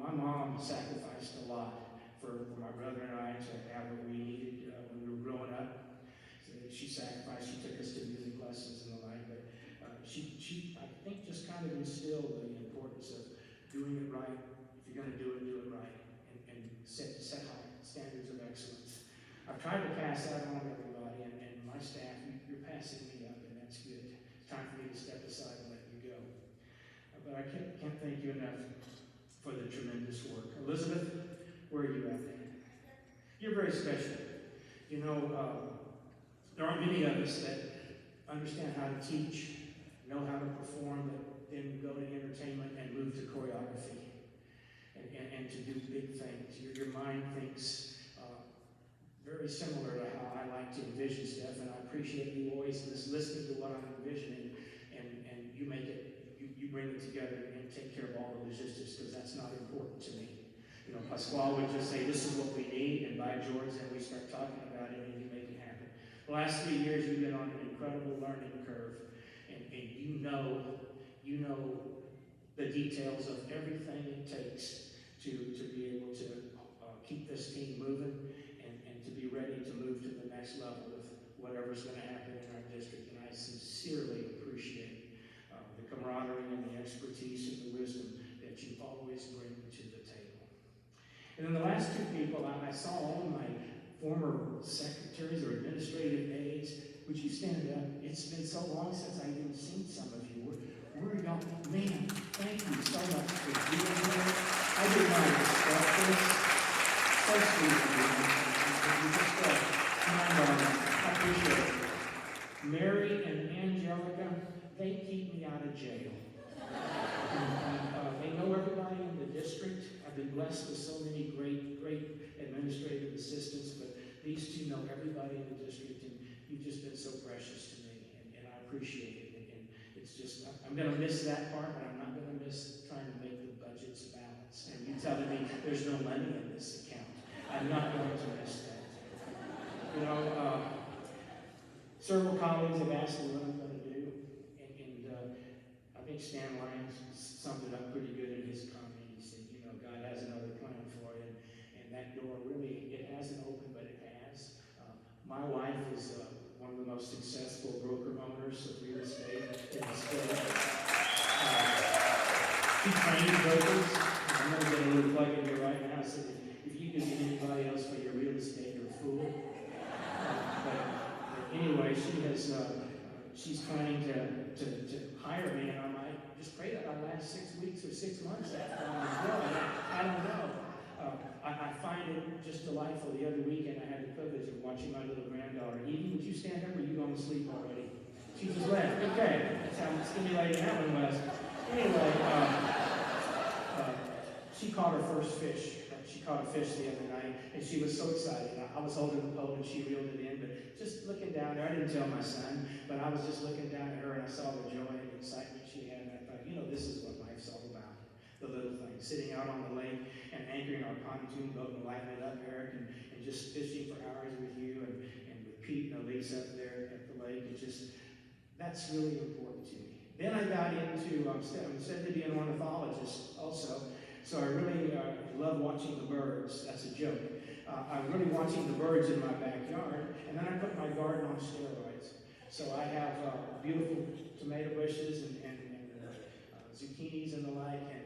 My mom sacrificed a lot for my brother and I to have what we needed when we were growing up. So she sacrificed, she took us to music lessons and the like, but she I think, just kind of instilled the importance of doing doing it right. If you're gonna do it right, and set high standards of excellence. I've tried to pass that on to everybody, and my staff, you're passing me up, and that's good. It's time for me to step aside and let you go. But I can't thank you enough for the tremendous work. Elizabeth, where are you at? You're very special. You know, there aren't many of us that understand how to teach, know how to perform, but then go to entertainment and move to choreography and to do big things. Your mind thinks very similar to how I like to envision stuff, and I appreciate you always listening to what I'm envisioning, and you make it, you bring it together and take care of all the logistics, because that's not important to me. You know, Pasquale would just say, this is what we need, and by George, then we start talking about it, and you make it happen. The last 3 years, you've been on an incredible learning curve, and you know the details of everything it takes to be able to keep this team moving and to be ready to move to the next level with whatever's going to happen in our district. And I sincerely appreciate the camaraderie and the expertise and the wisdom that you always bring to the table. And then the last two people, I saw all of my former secretaries or administrative aides. Would you stand up? It's been so long since I've even seen some of you. Where y'all? Man, thank you so much for being here. I did not expect this. So sweet of you. You just I appreciate it. Mary and Angelica, they keep me out of jail. They know everybody in the district. I've been blessed with so many great administrative assistants, but these two know everybody in the district, and you've just been so precious to me, and I appreciate it. And it's just, I'm going to miss that part, but I'm not going to miss trying to make the budgets balance. And you telling me there's no money in this account. I'm not going to miss that. You know, several colleagues have asked me what I'm going to do, and I think Stan Lyons summed it up pretty good in his comment. He said, you know, God has another plan for you, and that door really, it hasn't opened, but it has. My wife is one of the most successful broker owners of real estate in the state. She trains brokers. I'm going to get a little plug in here right now. So if you can get anybody else for your real estate, you're a fool. But anyway, she's planning to hire me, and I might just pray that our last 6 weeks or 6 months after I'm employed. I don't know. I find it just delightful. The other weekend, I had the privilege of watching my little granddaughter. Edie, would you stand up, or are you going to sleep already? She just left. Okay, that's how stimulating that one was. Anyway, she caught her first fish. She caught a fish the other night, and she was so excited. I was holding the pole, and she reeled it in, but just looking down there, I didn't tell my son, but I was just looking down at her, and I saw the joy and the excitement she had, and I thought, you know, this is what life's all about. The little things, sitting out on the lake and anchoring our pontoon boat and lighting it up, Eric, and just fishing for hours with you and with Pete and Elise up there at the lake. It just, that's really important to me. Then I got into, I'm said to be an ornithologist also, so I really love watching the birds. That's a joke. I'm really watching the birds in my backyard, and then I put my garden on steroids. So I have beautiful tomato bushes and zucchinis and the like, and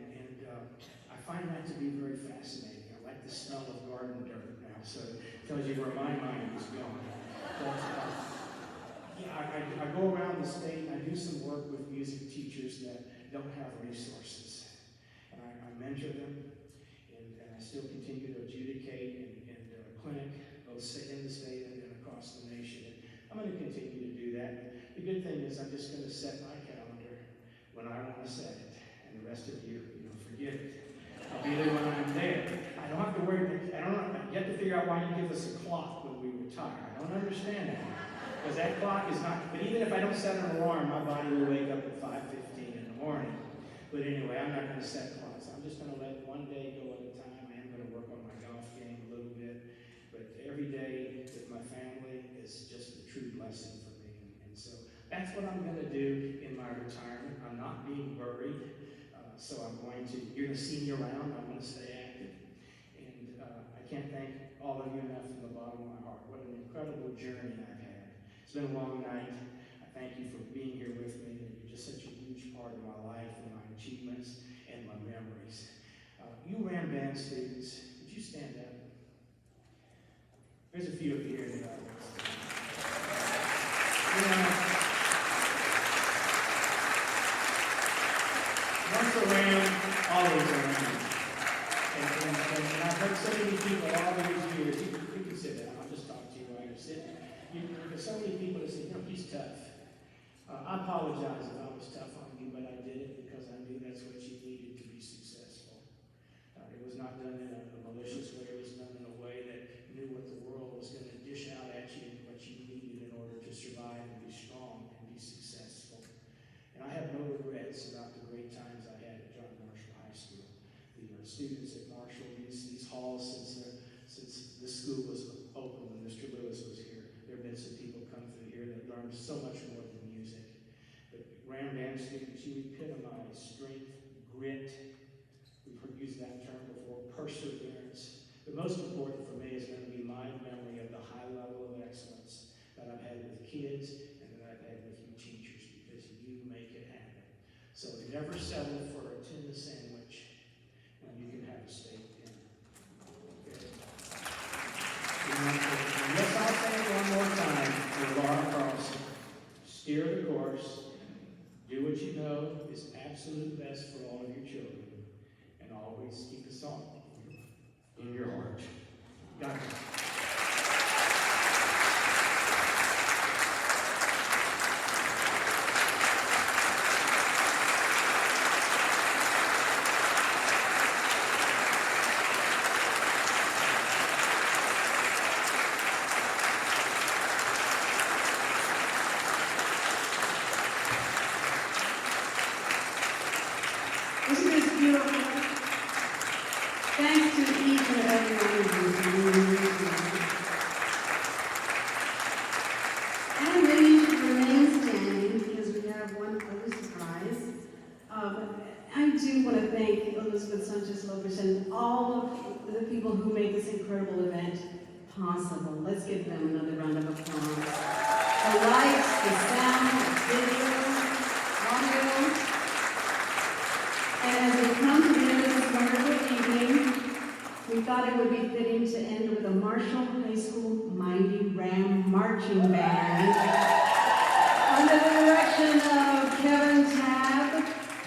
I find that to be very fascinating. I like the smell of garden dirt now, so it tells you where my mind is going. But, yeah, I go around the state and I do some work with music teachers that don't have resources. And I mentor them, and I still continue to adjudicate and clinic, both in the state and across the nation. And I'm going to continue to do that. The good thing is I'm just going to set my calendar when I want to set it, and the rest of you forget it. I'll be there when I'm there. I don't have to worry. I don't know. You have to figure out why you give us a clock when we retire. I don't understand that. Because that clock is not, but even if I don't set an alarm, my body will wake up at 5:15 in the morning. But anyway, I'm not going to set clocks. I'm just going to let one day go at a time. I am going to work on my golf game a little bit. But every day with my family is just a true blessing for me. And so that's what I'm going to do in my retirement. I'm not being buried. So you're going to see me around. I'm going to stay active. And I can't thank all of you enough from the bottom of my heart. What an incredible journey I've had. It's been a long night. I thank you for being here with me. And you're just such a huge part of my life and my achievements and my memories. Band students, would you stand up? There's a few of you here in the audience. You know, once around, always around. And I've heard so many people all these years, you can sit down, I'll just talk to you while you're sitting. There's so many people that say, you know, he's tough. I apologize if I was tough on you, but I did it because I knew that's what you needed to be successful. It was not done in a malicious way. It was done in a way that knew what the world was going to dish out at you and what you needed in order to survive and be strong and be successful. And I have no regrets about the great times I had at John Marshall High School. The students at Marshall, these halls, since this school was open when Mr. Lewis was here, there have been some people come through here that learned so much more than music. But Ram Band students, you epitomize strength, grit. We've used that term before, perseverance. The most important for me is going to be my memory of the high level of excellence that I've had with kids and that I've had with you teachers, because you make it happen. So never settle for a tuna sandwich when you can have a steak dinner. Okay? And yes, I'll say it one more time for Laura Carlson. Steer the course. Do what you know is absolute best for all of your children. And always keep a song in your heart. God bless. Isn't this beautiful? Thanks to each and every one of you. And then you should remain standing because we have one other surprise. I do want to thank Elizabeth Sanchez-Lopez and all of the people who made this incredible event possible. Let's give them another round of applause. The lights, the sound, the video, audio. And as we come to the end of this wonderful evening, we thought it would be fitting to end with a Marshall High School Mighty Ram Marching Band under the direction of Kevin Tabb,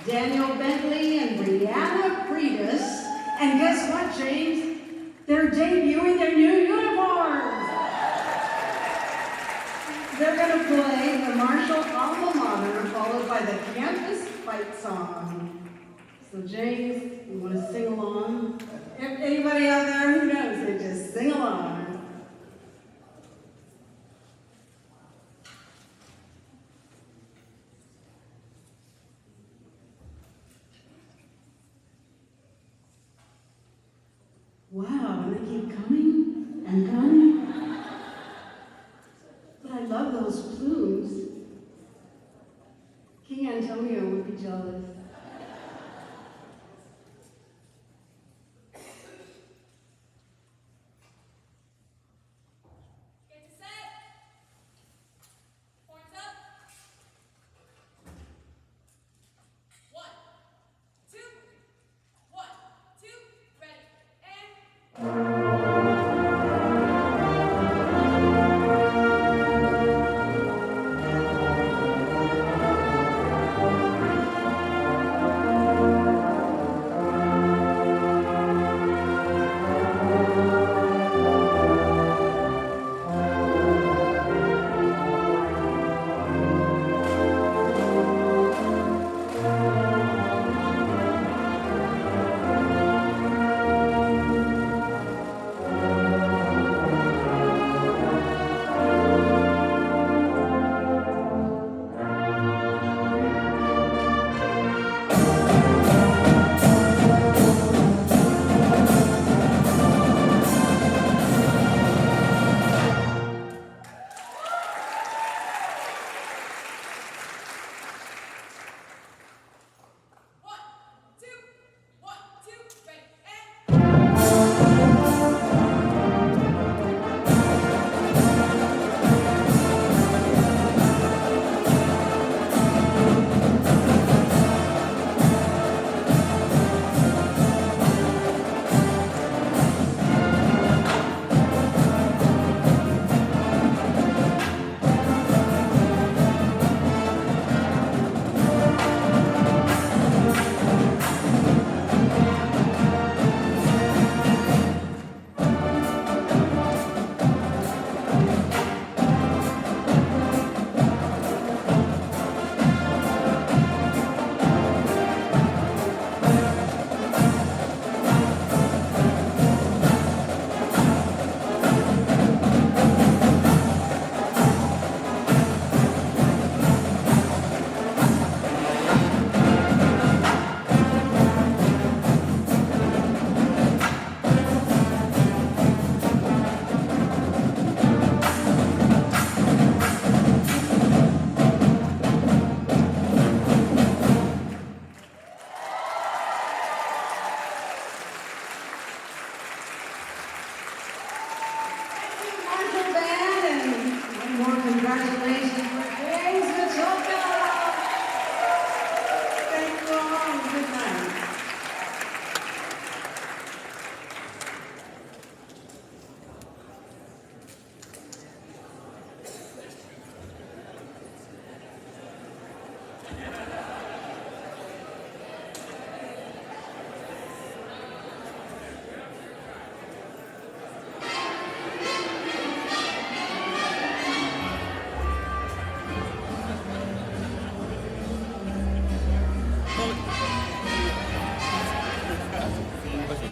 Daniel Bentley, and Brianna Freitas. And guess what, James? They're debuting their new uniforms. They're going to play the Marshall Alma Mater, followed by the campus fight song. So James, you want to sing along? Anybody out there who knows it, just sing along. Wow, and they keep coming and coming. But I love those plumes. King Antonio would be jealous.